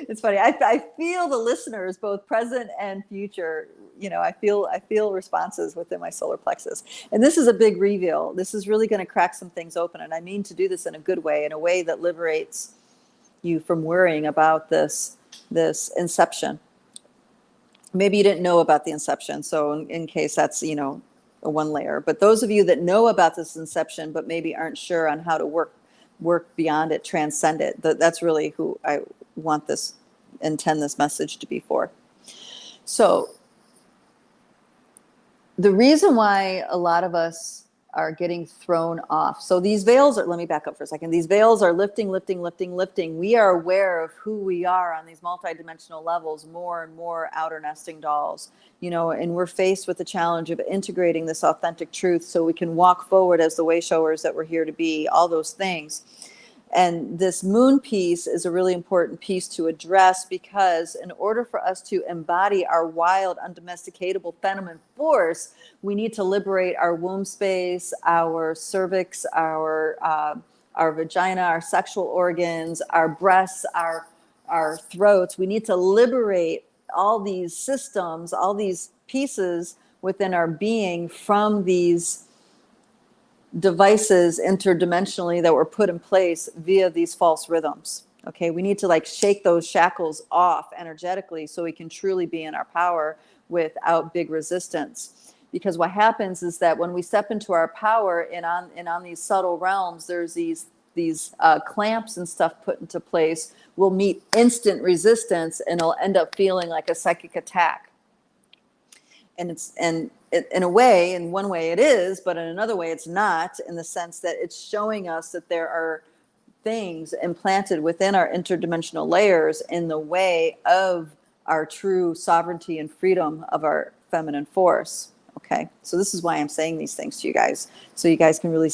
It's funny. I feel the listeners, both present and future. I feel responses within my solar plexus. And this is a big reveal. This is really going to crack some things open. And I mean to do this in a good way, in a way that liberates you from worrying about this inception. Maybe you didn't know about the inception. So in case that's, a one layer. But those of you that know about this inception, but maybe aren't sure on how to work beyond it, transcend it, that's really who I intend this message to be for. So the reason why a lot of us are getting thrown off. So these veils let me back up for a second. These veils are lifting. We are aware of who we are on these multidimensional levels, more and more outer nesting dolls, and we're faced with the challenge of integrating this authentic truth so we can walk forward as the wayshowers that we're here to be, all those things. And this moon piece is a really important piece to address, because in order for us to embody our wild, undomesticatable feminine force, we need to liberate our womb space, our cervix, our vagina, our sexual organs, our breasts, our throats. We need to liberate all these systems, all these pieces within our being from these devices interdimensionally that were put in place via these false rhythms. Okay, we need to shake those shackles off energetically so we can truly be in our power without big resistance. Because what happens is that when we step into our power and on these subtle realms, there's these clamps and stuff put into place will meet instant resistance, and it'll end up feeling like a psychic attack. And in a way, in one way it is, but in another way it's not, in the sense that it's showing us that there are things implanted within our interdimensional layers in the way of our true sovereignty and freedom of our feminine force. Okay, so this is why I'm saying these things to you guys, so you guys can really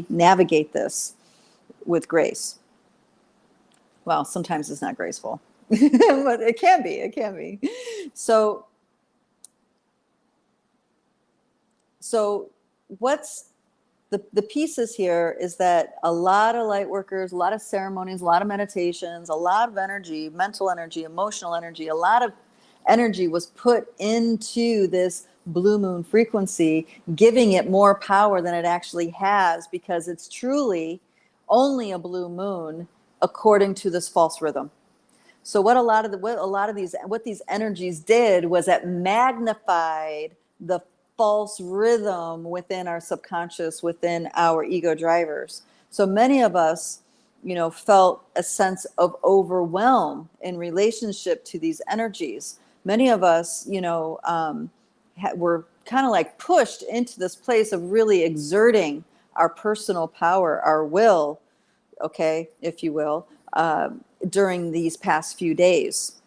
navigate this with grace. Well, sometimes it's not graceful, but it can be. So what's the pieces here is that a lot of light workers, a lot of ceremonies, a lot of meditations, a lot of energy, mental energy, emotional energy, a lot of energy was put into this blue moon frequency, giving it more power than it actually has, because it's truly only a blue moon according to this false rhythm. So what these energies did was it magnified the false rhythm within our subconscious, within our ego drivers. So many of us, felt a sense of overwhelm in relationship to these energies. Many of us, were kind of like pushed into this place of really exerting our personal power, our will, okay, if you will, during these past few days.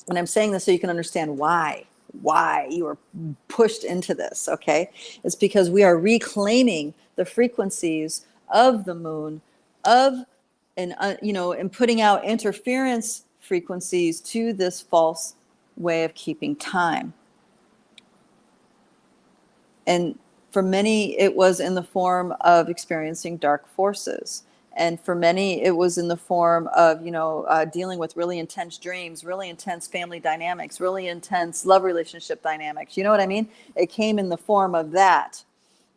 And I'm saying this so you can understand why you are pushed into this, okay? It's because we are reclaiming the frequencies of the moon, and putting out interference frequencies to this false way of keeping time. And for many, it was in the form of experiencing dark forces. And for many, it was in the form of, dealing with really intense dreams, really intense family dynamics, really intense love relationship dynamics. You know what I mean? It came in the form of that.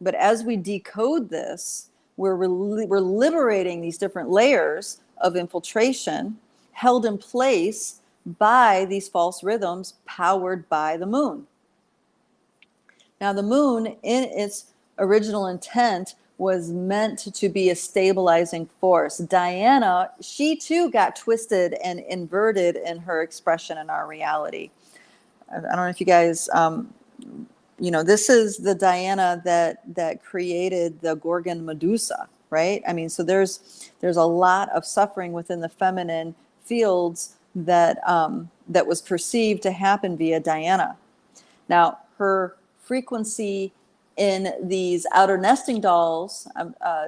But as we decode this, we're liberating these different layers of infiltration held in place by these false rhythms powered by the moon. Now, the moon, in its original intent, was meant to be a stabilizing force. Diana, she too got twisted and inverted in her expression in our reality. I don't know if you guys, this is the Diana that created the Gorgon Medusa, right? I mean, so there's a lot of suffering within the feminine fields that was perceived to happen via Diana. Now, her frequency in these outer nesting dolls,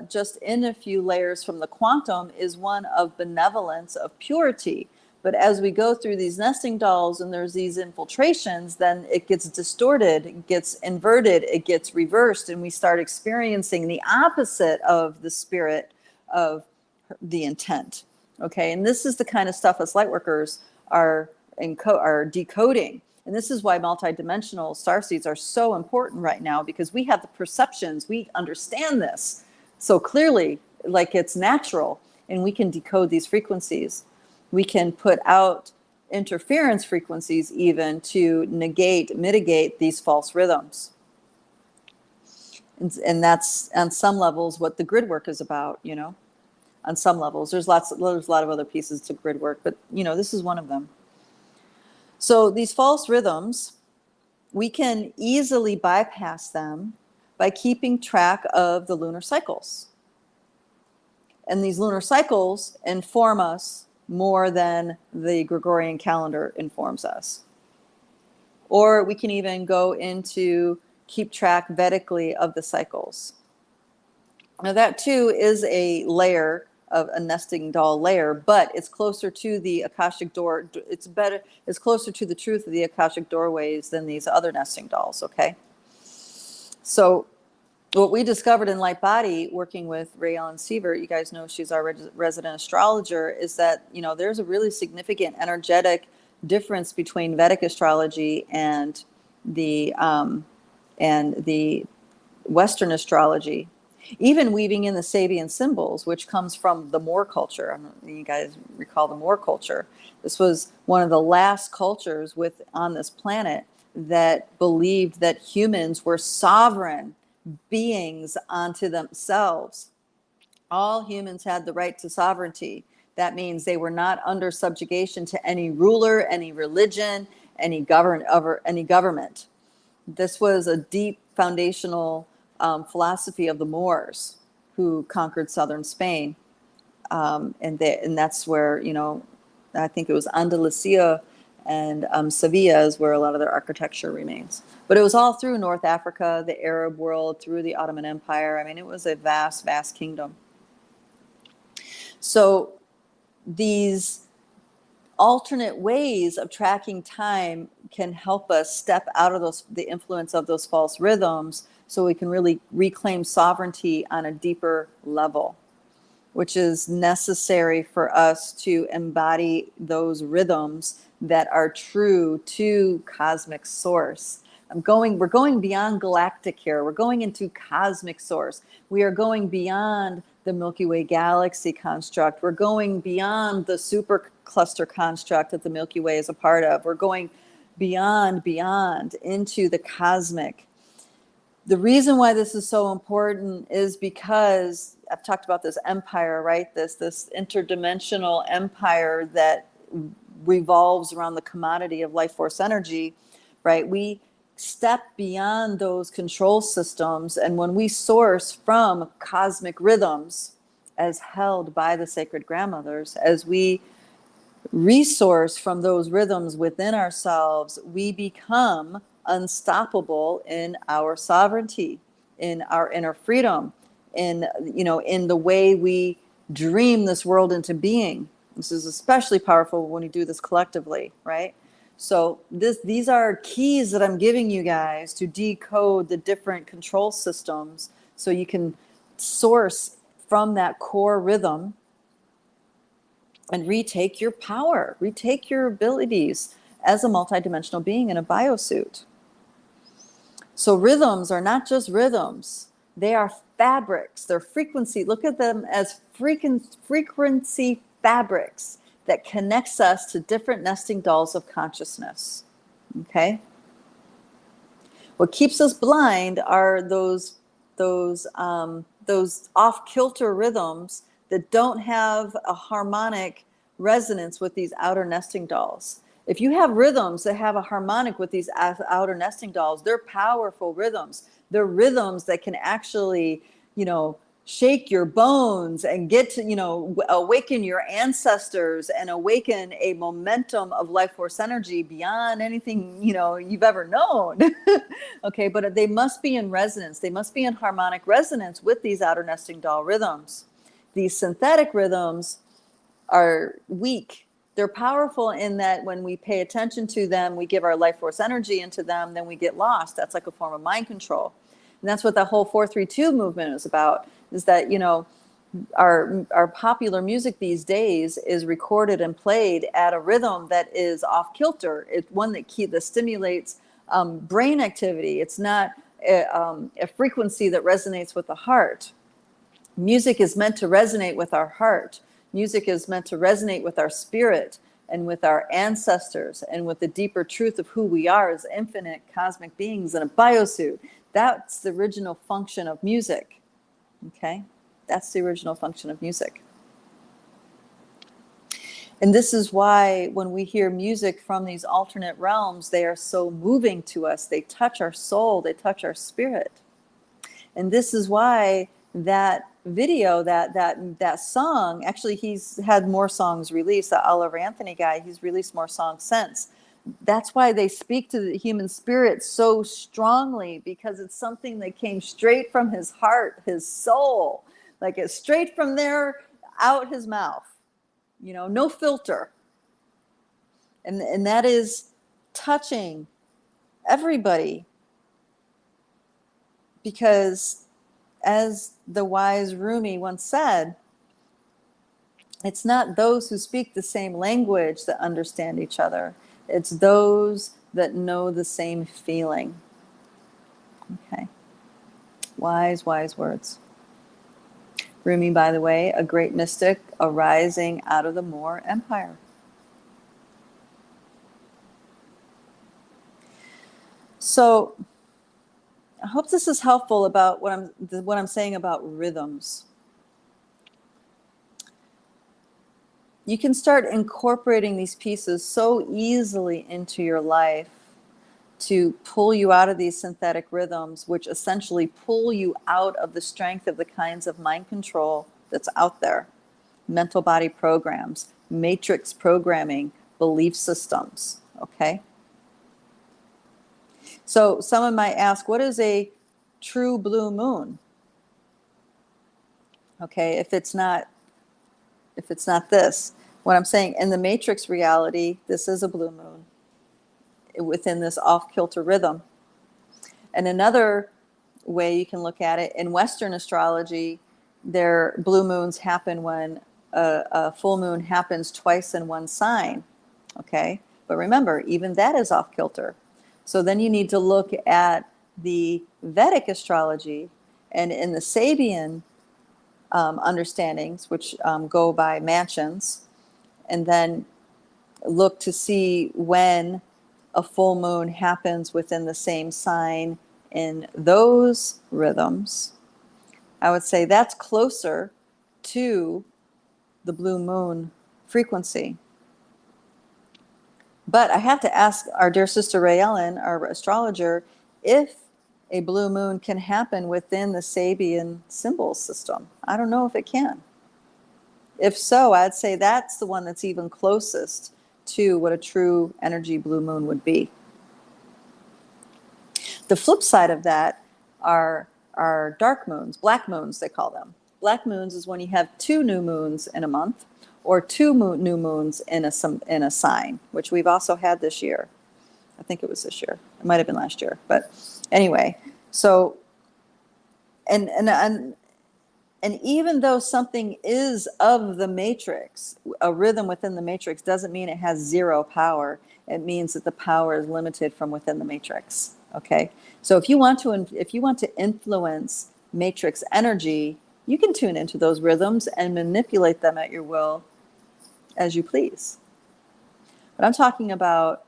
just in a few layers from the quantum, is one of benevolence, of purity. But as we go through these nesting dolls and there's these infiltrations, then it gets distorted, it gets inverted, it gets reversed, and we start experiencing the opposite of the spirit of the intent. Okay, and this is the kind of stuff us lightworkers are decoding. And this is why multidimensional starseeds are so important right now, because we have the perceptions, we understand this so clearly, like it's natural, and we can decode these frequencies. We can put out interference frequencies even to mitigate these false rhythms. And that's on some levels what the grid work is about, on some levels. There's a lot of other pieces to grid work, but this is one of them. So these false rhythms, we can easily bypass them by keeping track of the lunar cycles. And these lunar cycles inform us more than the Gregorian calendar informs us. Or we can even go into keep track Vedically of the cycles. Now that too is a layer of a nesting doll layer, but it's closer to the Akashic door. It's closer to the truth of the Akashic doorways than these other nesting dolls. Okay. So what we discovered in Light Body, working with Ray Ellen Sievert, you guys know she's our resident astrologer, is that, there's a really significant energetic difference between Vedic astrology and the Western astrology. Even weaving in the Sabian symbols, which comes from the Moor culture. I don't know if you guys recall the Moor culture. This was one of the last cultures on this planet that believed that humans were sovereign beings unto themselves. All humans had the right to sovereignty. That means they were not under subjugation to any ruler, any religion, any government. This was a deep foundational philosophy of the Moors who conquered southern Spain. And that's where, I think it was Andalusia and Sevilla is where a lot of their architecture remains. But it was all through North Africa, the Arab world, through the Ottoman Empire. I mean, it was a vast, vast kingdom. So these alternate ways of tracking time can help us step out of the influence of those false rhythms so we can really reclaim sovereignty on a deeper level, which is necessary for us to embody those rhythms that are true to cosmic source. We're going beyond galactic here. We're going into cosmic source. We are going beyond the Milky Way galaxy construct. We're going beyond the supercluster construct that the Milky Way is a part of. We're going beyond into the cosmic. The reason why this is so important is because I've talked about this empire, right? This interdimensional empire that revolves around the commodity of life force energy, right? We step beyond those control systems. And when we source from cosmic rhythms as held by the sacred grandmothers, as we resource from those rhythms within ourselves, we become unstoppable in our sovereignty, in our inner freedom, in the way we dream this world into being. This is especially powerful when you do this collectively, right? So these are keys that I'm giving you guys to decode the different control systems so you can source from that core rhythm and retake your power, retake your abilities as a multidimensional being in a biosuit. So rhythms are not just rhythms. They are fabrics. They're frequency. Look at them as frequency fabrics that connects us to different nesting dolls of consciousness. Okay? What keeps us blind are those off-kilter rhythms that don't have a harmonic resonance with these outer nesting dolls. If you have rhythms that have a harmonic with these outer nesting dolls, they're powerful rhythms. They're rhythms that can actually, shake your bones and get to, awaken your ancestors and awaken a momentum of life force energy beyond anything, you've ever known. Okay, but they must be in resonance. They must be in harmonic resonance with these outer nesting doll rhythms. These synthetic rhythms are weak. They're powerful in that when we pay attention to them, we give our life force energy into them, then we get lost. That's like a form of mind control. And that's what the whole 432 movement is about, is that, our popular music these days is recorded and played at a rhythm that is off kilter. It's one that stimulates brain activity. It's not a frequency that resonates with the heart. Music is meant to resonate with our heart. Music is meant to resonate with our spirit and with our ancestors and with the deeper truth of who we are as infinite cosmic beings in a biosuit. That's the original function of music. Okay? That's the original function of music. And this is why when we hear music from these alternate realms, they are so moving to us. They touch our soul. They touch our spirit. And this is why that video, that song, actually he's had more songs released, the Oliver Anthony guy, he's released more songs since. That's why they speak to the human spirit so strongly, because it's something that came straight from his heart, his soul, like it's straight from there out his mouth, no filter. And that is touching everybody, because as the wise Rumi once said, it's not those who speak the same language that understand each other. It's those that know the same feeling. Okay. Wise, wise words. Rumi, by the way, a great mystic arising out of the Moor Empire. So I hope this is helpful about what I'm saying about rhythms. you can start incorporating these pieces so easily into your life to pull you out of these synthetic rhythms, which essentially pull you out of the strength of the kinds of mind control that's out there. Mental body programs, matrix programming, belief systems, okay? So someone might ask, what is a true blue moon? Okay, if it's not this, what I'm saying, in the matrix reality, this is a blue moon within this off-kilter rhythm. And another way you can look at it, in Western astrology, their blue moons happen when a full moon happens twice in one sign, okay? But remember, even that is off-kilter. So then you need to look at the Vedic astrology, and in the Sabian understandings, which go by mansions, and then look to see when a full moon happens within the same sign in those rhythms. I would say that's closer to the blue moon frequency. But I have to ask our dear sister Ray Ellen, our astrologer, if a blue moon can happen within the Sabian symbol system. I don't know if it can. If so, I'd say that's the one that's even closest to what a true energy blue moon would be. The flip side of that are dark moons, black moons they call them. Black moons is when you have 2 new moons in a month, or 2 new moons in a sign, which we've also had this year. I think it was this year. It might have been last year, but anyway. So, and even though something is of the matrix, a rhythm within the matrix doesn't mean it has 0 power. It means that the power is limited from within the matrix. Okay, so if you want to influence matrix energy, you can tune into those rhythms and manipulate them at your will as you please. But I'm talking about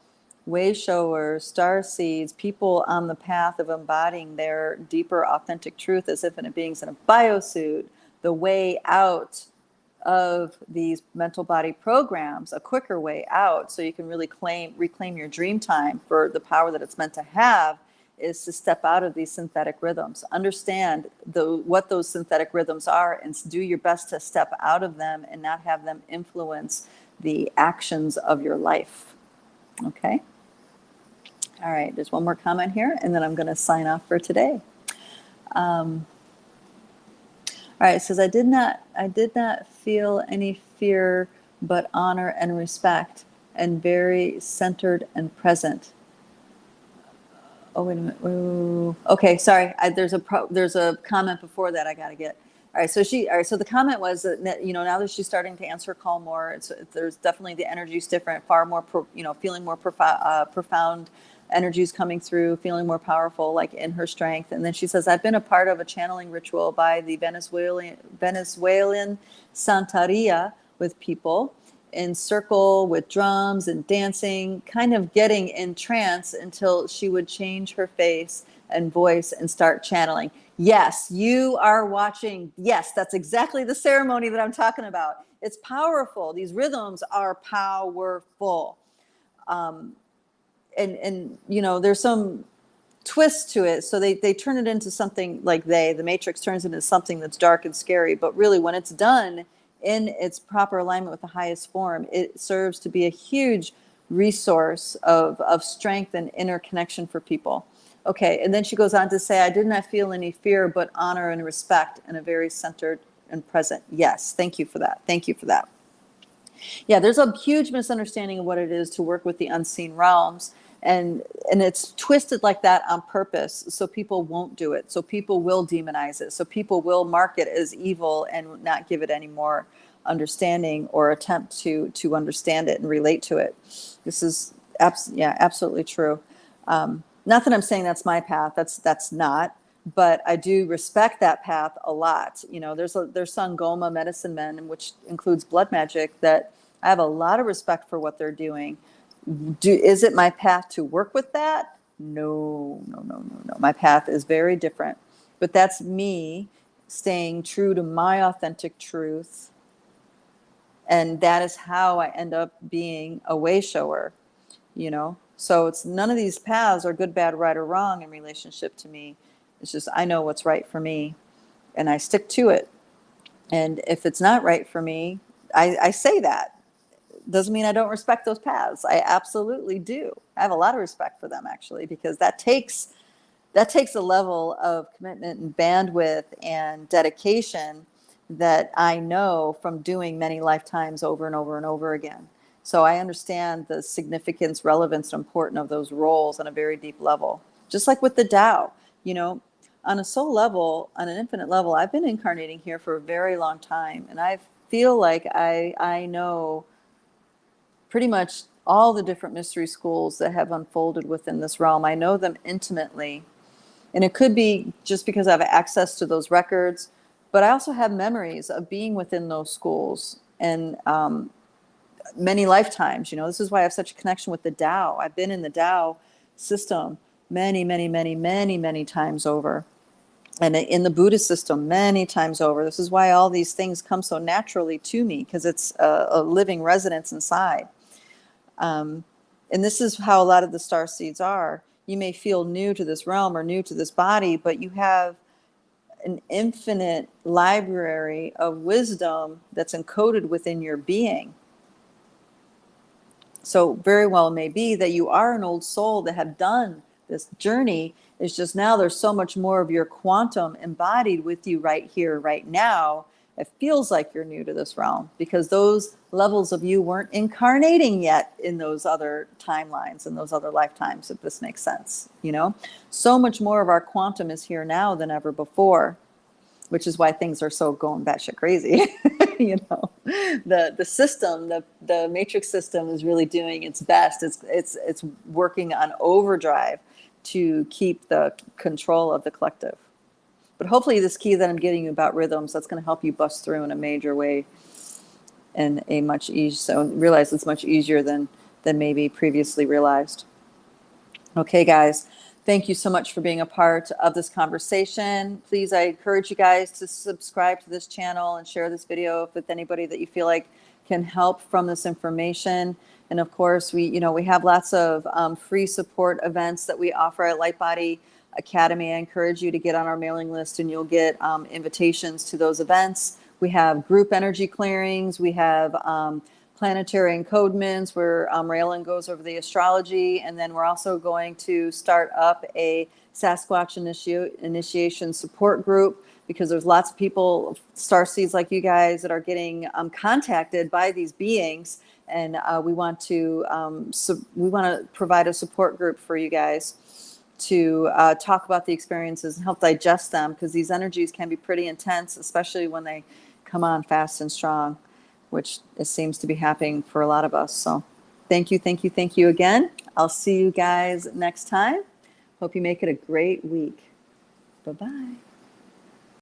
wayshowers, star seeds, people on the path of embodying their deeper authentic truth as infinite beings in a biosuit, the way out of these mental body programs, a quicker way out, so you can really reclaim your dream time for the power that it's meant to have, is to step out of these synthetic rhythms. Understand what those synthetic rhythms are, and do your best to step out of them and not have them influence the actions of your life. Okay? All right, there's one more comment here, and then I'm going to sign off for today. All right, it says, I did not feel any fear, but honor and respect, and very centered and present. Oh, wait a minute. Ooh. Okay, sorry. There's a comment before that I got to get. All right, so the comment was that, now that she's starting to answer call more, there's definitely the energy's different, far more, feeling more profound energies coming through, feeling more powerful, like in her strength. And then she says, I've been a part of a channeling ritual by the Venezuelan Santeria with people in circle with drums and dancing, kind of getting in trance until she would change her face and voice and start channeling. Yes, you are watching. Yes, that's exactly the ceremony that I'm talking about. It's powerful. These rhythms are powerful. And there's some twist to it. So they turn it into something like the Matrix turns it into something that's dark and scary. But really, when it's done in its proper alignment with the highest form, it serves to be a huge resource of strength and inner connection for people. Okay, and then she goes on to say, I did not feel any fear, but honor and respect, and a very centered and present. Yes, thank you for that. Thank you for that. Yeah, there's a huge misunderstanding of what it is to work with the unseen realms. And it's twisted like that on purpose, so people won't do it. So people will demonize it. So people will mark it as evil and not give it any more understanding or attempt to understand it and relate to it. This is absolutely true. Not that I'm saying that's my path. That's not. But I do respect that path a lot. There's Sangoma medicine men, which includes blood magic, that I have a lot of respect for what they're doing. Is it my path to work with that? No. My path is very different. But that's me staying true to my authentic truth And that is how I end up being a wayshower, So it's none of these paths are good, bad, right, or wrong in relationship to me. It's just I know what's right for me and I stick to it. And if it's not right for me, I say that. Doesn't mean I don't respect those paths. I absolutely do. I have a lot of respect for them, actually, because that takes a level of commitment and bandwidth and dedication that I know from doing many lifetimes over and over and over again. So I understand the significance, relevance, and importance of those roles on a very deep level. Just like with the Tao, on a soul level, on an infinite level, I've been incarnating here for a very long time. And I feel like I know pretty much all the different mystery schools that have unfolded within this realm. I know them intimately. And it could be just because I have access to those records, but I also have memories of being within those schools and many lifetimes. This is why I have such a connection with the Tao. I've been in the Tao system many, many, many, many, many times over. And in the Buddhist system, many times over. This is why all these things come so naturally to me, because it's a living residence inside. And this is how a lot of the star seeds are. You may feel new to this realm or new to this body, but you have an infinite library of wisdom that's encoded within your being. So very well may be that you are an old soul that have done this journey. It's just now there's so much more of your quantum embodied with you right here, right now. It feels like you're new to this realm because those levels of you weren't incarnating yet in those other timelines and those other lifetimes, if this makes sense. So much more of our quantum is here now than ever before, which is why things are so going batshit crazy. The system, the matrix system is really doing its best. It's working on overdrive to keep the control of the collective. But hopefully this key that I'm getting you about rhythms, that's going to help you bust through in a major way and so realize it's much easier than maybe previously realized. Okay, guys, thank you so much for being a part of this conversation. Please, I encourage you guys to subscribe to this channel and share this video with anybody that you feel like can help from this information. And of course, we have lots of free support events that we offer at Lightbody Academy. I encourage you to get on our mailing list and you'll get invitations to those events. We have group energy clearings. We have planetary encodements where Raylan goes over the astrology. And then we're also going to start up a Sasquatch initiation support group because there's lots of people, starseeds like you guys, that are getting contacted by these beings. And we want to provide a support group for you guys to talk about the experiences and help digest them, because these energies can be pretty intense, especially when they come on fast and strong, which it seems to be happening for a lot of us. So thank you again. I'll see you guys next time. Hope you make it a great week. Bye-bye.